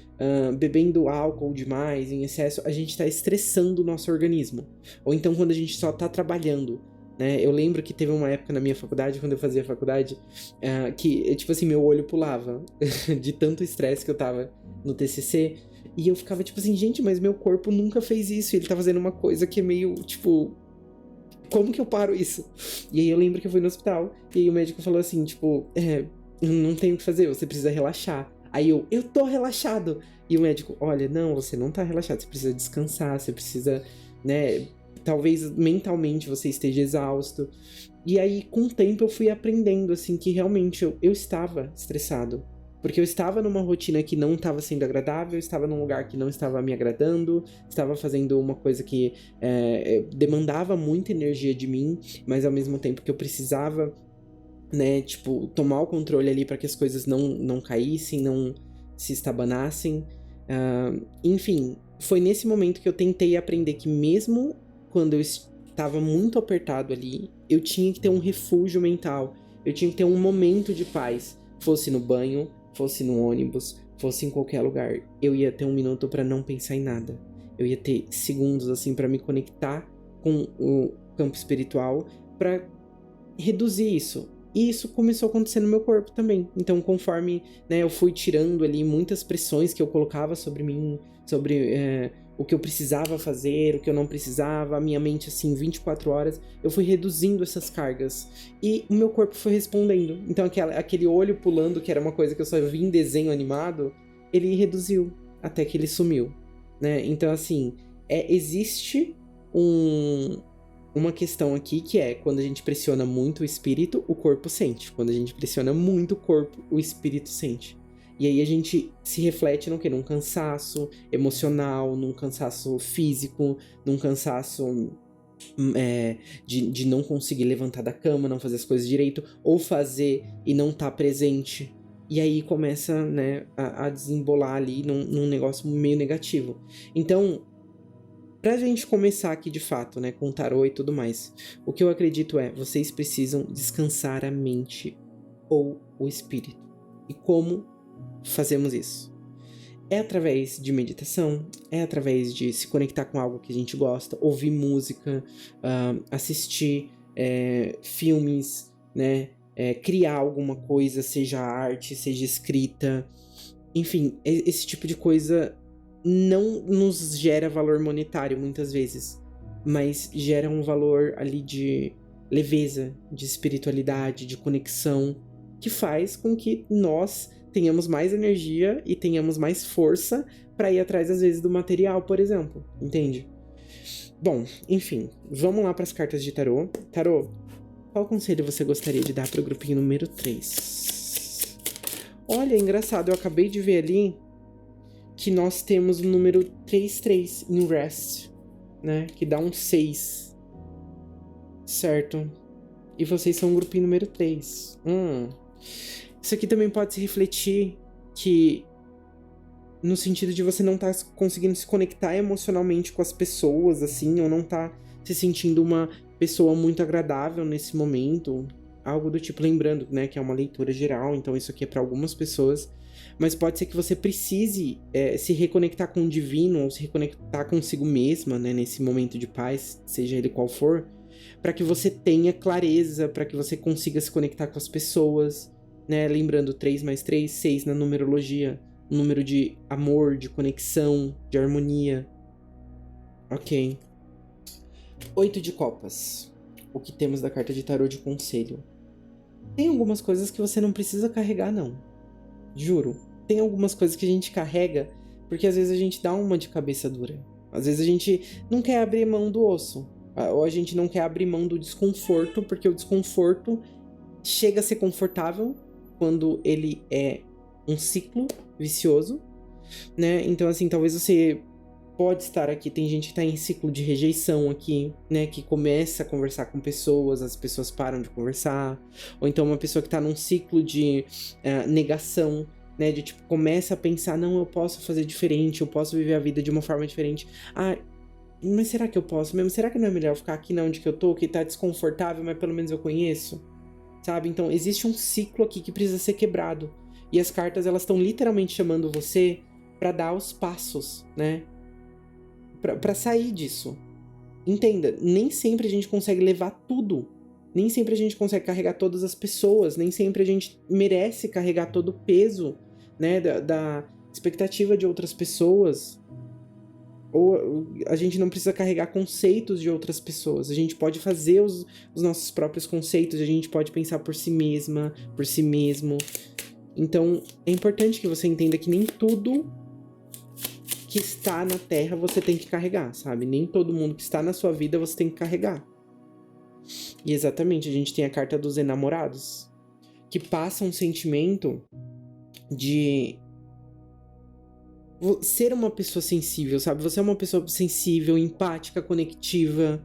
bebendo álcool demais, em excesso, a gente tá estressando o nosso organismo. Ou então quando a gente só tá trabalhando, né? Eu lembro que teve uma época na minha faculdade, quando eu fazia faculdade, que, tipo assim, meu olho pulava de tanto estresse que eu tava no TCC, e eu ficava tipo assim, gente, mas meu corpo nunca fez isso, e ele tá fazendo uma coisa que é meio, tipo, como que eu paro isso? E aí eu lembro que eu fui no hospital, e aí o médico falou assim, tipo, não tem o que fazer, você precisa relaxar. Aí eu tô relaxado. E o médico, olha, não, você não tá relaxado, você precisa descansar, você precisa, né, talvez mentalmente você esteja exausto. E aí, com o tempo, eu fui aprendendo, assim, que realmente eu estava estressado. Porque eu estava numa rotina que não estava sendo agradável, eu estava num lugar que não estava me agradando, estava fazendo uma coisa que demandava muita energia de mim, mas ao mesmo tempo que eu precisava, né, tipo, tomar o controle ali para que as coisas não caíssem, não se estabanassem. Enfim, foi nesse momento que eu tentei aprender que mesmo quando eu estava muito apertado ali, eu tinha que ter um refúgio mental, eu tinha que ter um momento de paz, fosse no banho, fosse no ônibus, fosse em qualquer lugar. Eu ia ter um minuto para não pensar em nada. Eu ia ter segundos assim para me conectar com o campo espiritual, para reduzir isso. E isso começou a acontecer no meu corpo também. Então, conforme, né, eu fui tirando ali muitas pressões que eu colocava sobre mim, sobre o que eu precisava fazer, o que eu não precisava, a minha mente, assim, 24 horas, eu fui reduzindo essas cargas. E o meu corpo foi respondendo. Então, aquele olho pulando, que era uma coisa que eu só vi em desenho animado, ele reduziu até que ele sumiu, né? Então, assim, existe uma questão aqui que é, quando a gente pressiona muito o espírito, o corpo sente. Quando a gente pressiona muito o corpo, o espírito sente. E aí a gente se reflete no quê? Num cansaço emocional, num cansaço físico, num cansaço de não conseguir levantar da cama, não fazer as coisas direito, ou fazer e não estar presente. E aí começa, né, a desembolar ali num negócio meio negativo. Então, pra gente começar aqui de fato, né, com tarô e tudo mais, o que eu acredito vocês precisam descansar a mente ou o espírito. E como fazemos isso? É através de meditação, é através de se conectar com algo que a gente gosta, ouvir música, assistir filmes, né, criar alguma coisa, seja arte, seja escrita, enfim, esse tipo de coisa não nos gera valor monetário muitas vezes, mas gera um valor ali de leveza, de espiritualidade, de conexão, que faz com que nós tenhamos mais energia e tenhamos mais força para ir atrás, às vezes, do material, por exemplo, entende? Bom, enfim, vamos lá para as cartas de tarô. Tarô, qual conselho você gostaria de dar para o grupinho número 3? Olha, engraçado, eu acabei de ver ali que nós temos o número 33 em Rest, né? Que dá um 6. Certo? E vocês são o grupinho número 3. Isso aqui também pode se refletir que no sentido de você não estar conseguindo se conectar emocionalmente com as pessoas, assim, ou não estar se sentindo uma pessoa muito agradável nesse momento. Algo do tipo, lembrando, né, que é uma leitura geral, então isso aqui é para algumas pessoas. Mas pode ser que você precise se reconectar com o divino, ou se reconectar consigo mesma, né, nesse momento de paz, seja ele qual for, para que você tenha clareza, para que você consiga se conectar com as pessoas, né, lembrando 3 mais 3, 6 na numerologia, um número de amor, de conexão, de harmonia. Ok. 8 de copas. O que temos da carta de tarô de conselho? Tem algumas coisas que você não precisa carregar, não. Juro, tem algumas coisas que a gente carrega porque às vezes a gente dá uma de cabeça dura. Às vezes a gente não quer abrir mão do osso. Ou a gente não quer abrir mão do desconforto, porque o desconforto chega a ser confortável quando ele é um ciclo vicioso, né? Então, assim, talvez você pode estar aqui, tem gente que tá em ciclo de rejeição aqui, né, que começa a conversar com pessoas, as pessoas param de conversar, ou então uma pessoa que tá num ciclo de negação, né, de tipo, começa a pensar, não, eu posso fazer diferente, eu posso viver a vida de uma forma diferente, mas será que eu posso mesmo? Será que não é melhor ficar aqui na onde que eu tô, que tá desconfortável, mas pelo menos eu conheço? Sabe? Então, existe um ciclo aqui que precisa ser quebrado, e as cartas, elas estão literalmente chamando você pra dar os passos, né, pra sair disso. Entenda, nem sempre a gente consegue levar tudo. Nem sempre a gente consegue carregar todas as pessoas. Nem sempre a gente merece carregar todo o peso, né, da expectativa de outras pessoas. Ou a gente não precisa carregar conceitos de outras pessoas. A gente pode fazer os nossos próprios conceitos. A gente pode pensar por si mesma, por si mesmo. Então, é importante que você entenda que nem tudo que está na Terra você tem que carregar, sabe? Nem todo mundo que está na sua vida você tem que carregar. E exatamente, a gente tem a carta dos enamorados, que passa um sentimento de ser uma pessoa sensível, sabe? Você é uma pessoa sensível, empática, conectiva.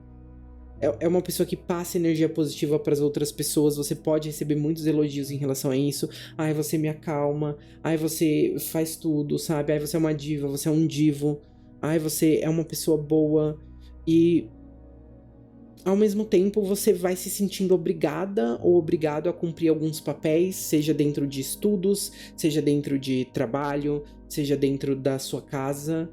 É uma pessoa que passa energia positiva para as outras pessoas. Você pode receber muitos elogios em relação a isso. Ai, você me acalma. Ai, você faz tudo, sabe? Ai, você é uma diva, você é um divo. Ai, você é uma pessoa boa e ao mesmo tempo você vai se sentindo obrigada ou obrigado a cumprir alguns papéis, seja dentro de estudos, seja dentro de trabalho, seja dentro da sua casa.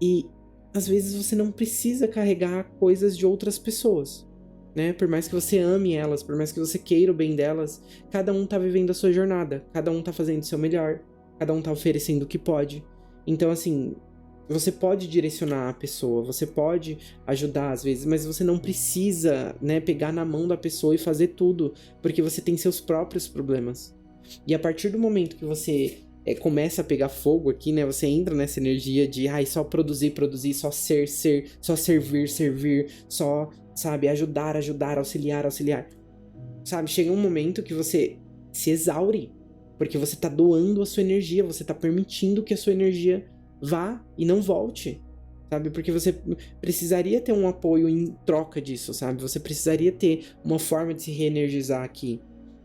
E às vezes você não precisa carregar coisas de outras pessoas, né? Por mais que você ame elas, por mais que você queira o bem delas, cada um tá vivendo a sua jornada, cada um tá fazendo o seu melhor, cada um tá oferecendo o que pode. Então, assim, você pode direcionar a pessoa, você pode ajudar às vezes, mas você não precisa, né, pegar na mão da pessoa e fazer tudo, porque você tem seus próprios problemas. E a partir do momento que você começa a pegar fogo aqui, né, você entra nessa energia de só produzir, produzir, só ser, ser, só servir, servir, só, sabe, ajudar, ajudar, auxiliar, auxiliar. Sabe, chega um momento que você se exaure, porque você tá doando a sua energia, você tá permitindo que a sua energia vá e não volte, sabe? Porque você precisaria ter um apoio em troca disso, sabe? Você precisaria ter uma forma de se reenergizar aqui.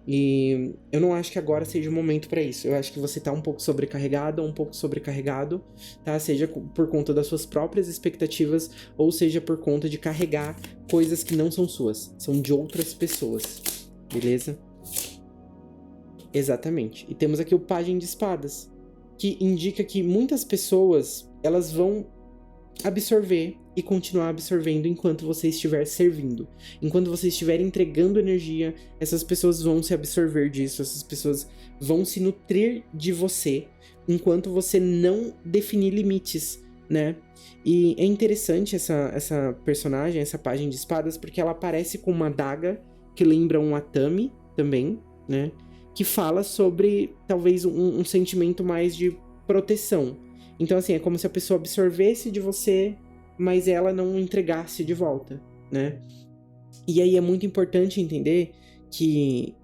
E eu não acho que agora seja o momento pra isso. Eu acho que você tá um pouco sobrecarregado ou um pouco sobrecarregado, tá? Seja por conta das suas próprias expectativas ou seja por conta de carregar coisas que não são suas, são de outras pessoas, beleza? Exatamente. E temos aqui o Pajem de Espadas, que indica que muitas pessoas, elas vão absorver e continuar absorvendo enquanto você estiver servindo. Enquanto você estiver entregando energia, essas pessoas vão se absorver disso, essas pessoas vão se nutrir de você, enquanto você não definir limites, né? E é interessante essa personagem, essa Pajem de Espadas, porque ela aparece com uma adaga que lembra um Atami também, né? Que fala sobre, talvez, um sentimento mais de proteção. Então, assim, é como se a pessoa absorvesse de você, mas ela não entregasse de volta, né? E aí é muito importante entender que,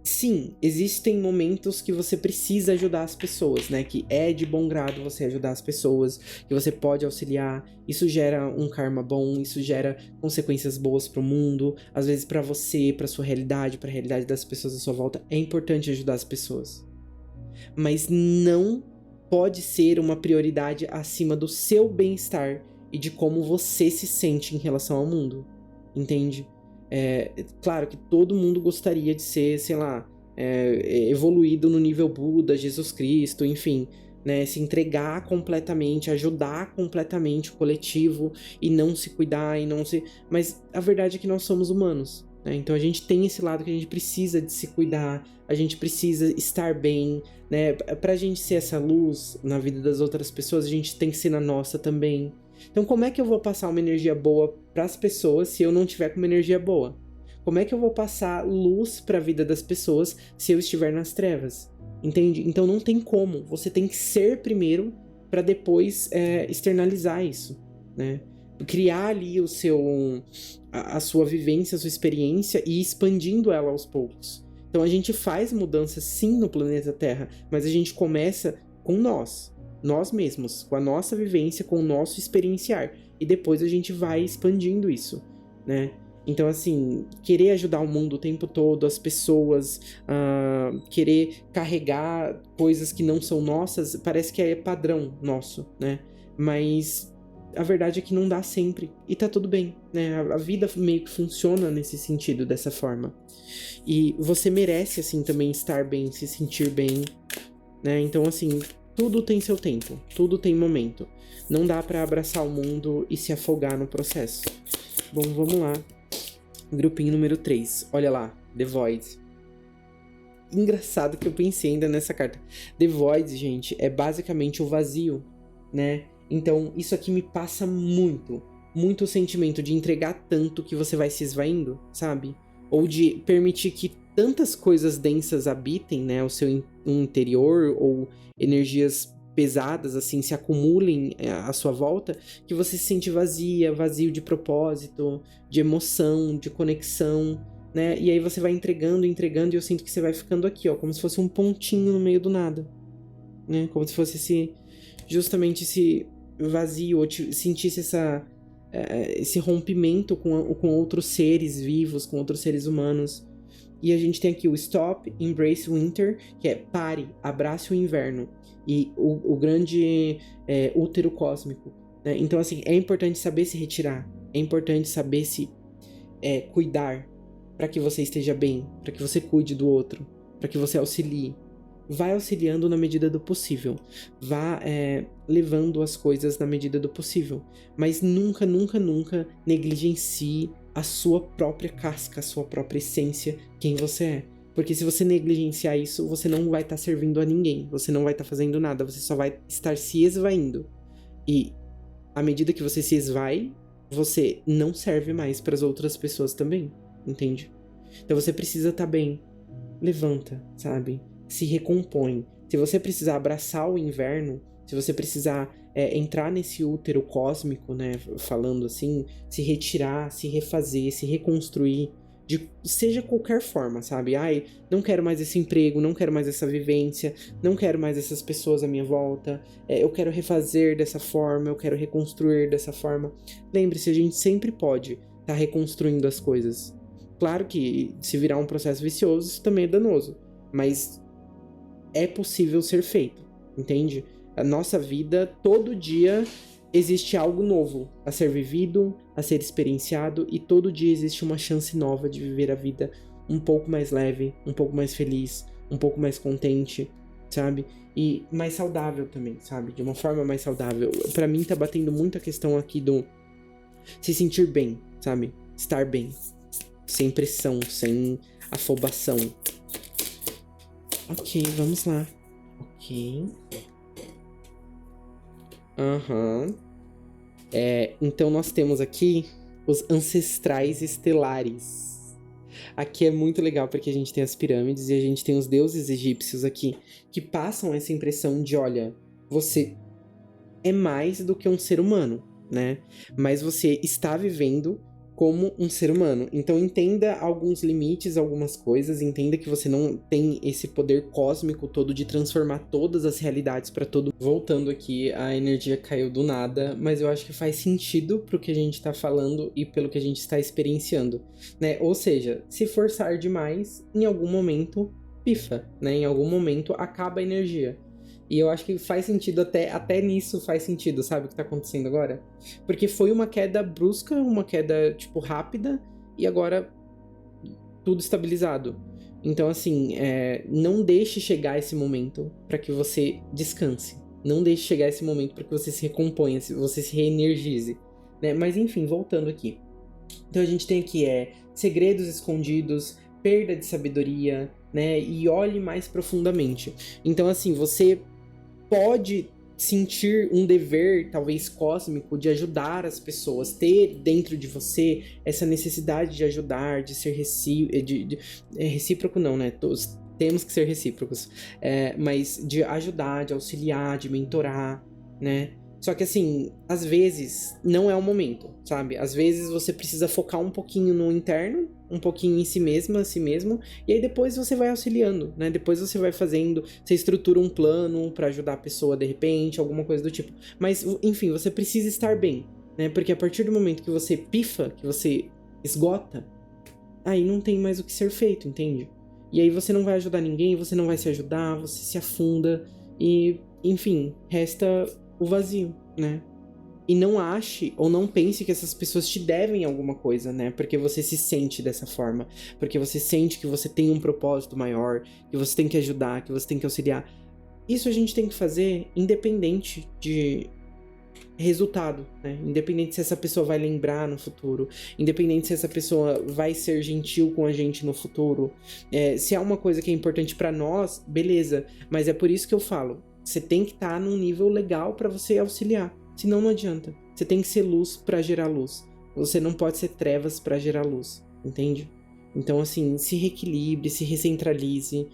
sim, existem momentos que você precisa ajudar as pessoas, né? Que é de bom grado você ajudar as pessoas, que você pode auxiliar. Isso gera um karma bom, isso gera consequências boas pro mundo, às vezes pra você, pra sua realidade, pra realidade das pessoas à sua volta. É importante ajudar as pessoas. Mas não pode ser uma prioridade acima do seu bem-estar e de como você se sente em relação ao mundo, entende? Claro que todo mundo gostaria de ser, sei lá, evoluído no nível Buda, Jesus Cristo, enfim, né? Se entregar completamente, ajudar completamente o coletivo e não se cuidar e não se... Mas a verdade é que nós somos humanos, né? Então a gente tem esse lado que a gente precisa de se cuidar, a gente precisa estar bem, né? Pra gente ser essa luz na vida das outras pessoas, a gente tem que ser na nossa também. Então como é que eu vou passar uma energia boa pras pessoas se eu não tiver com uma energia boa? Como é que eu vou passar luz pra vida das pessoas se eu estiver nas trevas? Entende? Então não tem como. Você tem que ser primeiro pra depois externalizar isso, né? Criar ali a sua vivência, a sua experiência e ir expandindo ela aos poucos. Então a gente faz mudanças sim no planeta Terra, mas a gente começa com nós mesmos, com a nossa vivência, com o nosso experienciar. E depois a gente vai expandindo isso, né? Então, assim, querer ajudar o mundo o tempo todo, as pessoas, querer carregar coisas que não são nossas, parece que é padrão nosso, né? Mas a verdade é que não dá sempre. E tá tudo bem, né? A vida meio que funciona nesse sentido, dessa forma. E você merece, assim, também estar bem, se sentir bem, né? Então, assim, tudo tem seu tempo, tudo tem momento. Não dá pra abraçar o mundo e se afogar no processo. Bom, vamos lá. Grupinho número 3. Olha lá, The Void. Engraçado que eu pensei ainda nessa carta. The Void, gente, é basicamente o vazio, né? Então, isso aqui me passa muito o sentimento de entregar tanto que você vai se esvaindo, sabe? Ou de permitir que tantas coisas densas habitem, né, o seu interior, ou energias pesadas, assim, se acumulem à sua volta, que você se sente vazio de propósito, de emoção, de conexão, né? E aí você vai entregando, e eu sinto que você vai ficando aqui, ó, como se fosse um pontinho no meio do nada, né? Como se fosse justamente esse vazio, ou sentisse esse rompimento com outros seres vivos, com outros seres humanos. E a gente tem aqui o Stop, Embrace Winter, que é pare, abrace o inverno. E o grande útero cósmico, né? Então, assim, é importante saber se retirar. É importante saber se cuidar para que você esteja bem, para que você cuide do outro, para que você auxilie. Vai auxiliando na medida do possível. Vá levando as coisas na medida do possível. Mas nunca, nunca, nunca negligencie a sua própria casca, a sua própria essência, quem você é. Porque se você negligenciar isso, você não vai estar servindo a ninguém. Você não vai estar fazendo nada. Você só vai estar se esvaindo. E à medida que você se esvai, você não serve mais para as outras pessoas também. Entende? Então você precisa estar bem. Levanta, sabe? Se recompõe. Se você precisar abraçar o inverno, se você precisar entrar nesse útero cósmico, né, falando assim, se retirar, se refazer, se reconstruir, seja qualquer forma, sabe? Ai, não quero mais esse emprego, não quero mais essa vivência, não quero mais essas pessoas à minha volta, eu quero refazer dessa forma, eu quero reconstruir dessa forma. Lembre-se, a gente sempre pode estar reconstruindo as coisas. Claro que se virar um processo vicioso, isso também é danoso, mas é possível ser feito, entende? A nossa vida, todo dia, existe algo novo a ser vivido, a ser experienciado, e todo dia existe uma chance nova de viver a vida um pouco mais leve, um pouco mais feliz, um pouco mais contente, sabe? E mais saudável também, sabe? De uma forma mais saudável. Pra mim tá batendo muito a questão aqui do se sentir bem, sabe? Estar bem. Sem pressão, sem afobação. Ok, vamos lá. Ok. Então nós temos aqui os ancestrais estelares. Aqui é muito legal porque a gente tem as pirâmides e a gente tem os deuses egípcios aqui, que passam essa impressão de, olha, você é mais do que um ser humano, né? Mas você está vivendo como um ser humano. Então entenda alguns limites, algumas coisas, entenda que você não tem esse poder cósmico todo de transformar todas as realidades para todo. Voltando aqui, a energia caiu do nada, mas eu acho que faz sentido pro que a gente tá falando e pelo que a gente está experienciando, né? Ou seja, se forçar demais, em algum momento pifa, né? Em algum momento acaba a energia. E eu acho que faz sentido, até nisso faz sentido, sabe o que tá acontecendo agora? Porque foi uma queda brusca, uma queda, tipo, rápida, e agora tudo estabilizado. Então, assim, não deixe chegar esse momento para que você descanse. Não deixe chegar esse momento para que você se recomponha, você se reenergize, né? Mas, enfim, voltando aqui. Então, a gente tem aqui, segredos escondidos, perda de sabedoria, né? E olhe mais profundamente. Então, assim, você pode sentir um dever, talvez cósmico, de ajudar as pessoas, ter dentro de você essa necessidade de ajudar, de ser recíproco não, né? Todos temos que ser recíprocos, mas de ajudar, de auxiliar, de mentorar, né? Só que assim, às vezes não é o momento, sabe? Às vezes você precisa focar um pouquinho no interno, um pouquinho em si mesma, si mesmo, e aí depois você vai auxiliando, né? Depois você vai fazendo, você estrutura um plano pra ajudar a pessoa de repente, alguma coisa do tipo. Mas, enfim, você precisa estar bem, né? Porque a partir do momento que você pifa, que você esgota, aí não tem mais o que ser feito, entende? E aí você não vai ajudar ninguém, você não vai se ajudar, você se afunda e, enfim, resta o vazio, né? E não ache ou não pense que essas pessoas te devem alguma coisa, né? Porque você se sente dessa forma. Porque você sente que você tem um propósito maior, que você tem que ajudar, que você tem que auxiliar. Isso a gente tem que fazer independente de resultado, né? Independente se essa pessoa vai lembrar no futuro, independente se essa pessoa vai ser gentil com a gente no futuro. Se é uma coisa que é importante pra nós, beleza. Mas é por isso que eu falo, você tem que estar num nível legal pra você auxiliar. Senão não adianta. Você tem que ser luz pra gerar luz. Você não pode ser trevas pra gerar luz. Entende? Então, assim, se reequilibre, se recentralize,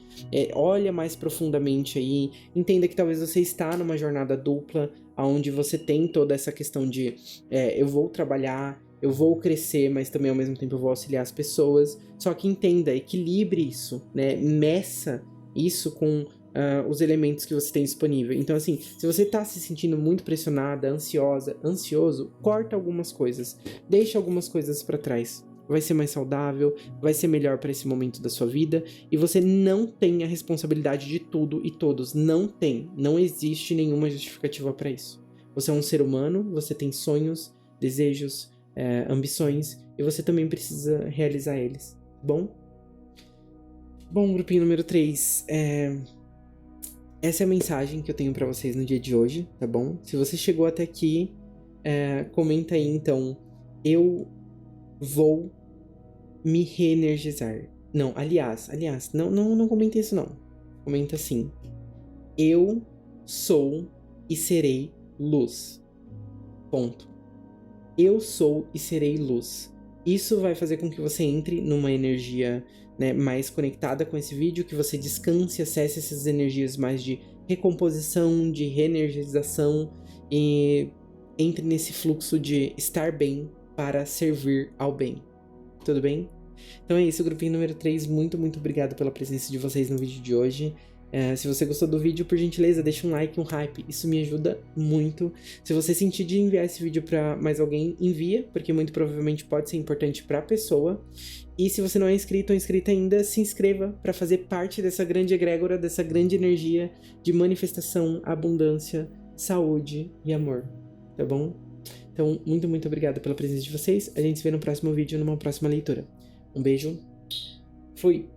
olha mais profundamente aí, entenda que talvez você está numa jornada dupla, onde você tem toda essa questão de eu vou trabalhar, eu vou crescer, mas também ao mesmo tempo eu vou auxiliar as pessoas. Só que entenda, equilibre isso, né? Meça isso com os elementos que você tem disponível. Então, assim, se você tá se sentindo muito pressionada, ansioso, corta algumas coisas, deixa algumas coisas para trás. vai ser mais saudável, vai ser melhor para esse momento da sua vida, e você não tem a responsabilidade de tudo e todos. Não tem. Não existe nenhuma justificativa para isso. Você é um ser humano, você tem sonhos, desejos, ambições, e você também precisa realizar eles, bom? Bom, grupinho número 3, essa é a mensagem que eu tenho pra vocês no dia de hoje, tá bom? Se você chegou até aqui, comenta aí, então, eu vou me reenergizar. Não, aliás, não comenta isso não. Comenta assim, eu sou e serei luz. Ponto. Eu sou e serei luz. Isso vai fazer com que você entre numa energia, né, mais conectada com esse vídeo, que você descanse, acesse essas energias mais de recomposição, de reenergização e entre nesse fluxo de estar bem para servir ao bem. Tudo bem? Então é isso, grupinho número 3. Muito obrigado pela presença de vocês no vídeo de hoje. Se você gostou do vídeo, por gentileza, deixa um like, um hype, isso me ajuda muito. Se você sentir de enviar esse vídeo para mais alguém, envia, porque muito provavelmente pode ser importante para a pessoa. E se você não é inscrito ou inscrita ainda, se inscreva para fazer parte dessa grande egrégora, dessa grande energia de manifestação, abundância, saúde e amor, tá bom? Então, muito obrigado pela presença de vocês. A gente se vê no próximo vídeo, numa próxima leitura. Um beijo, fui!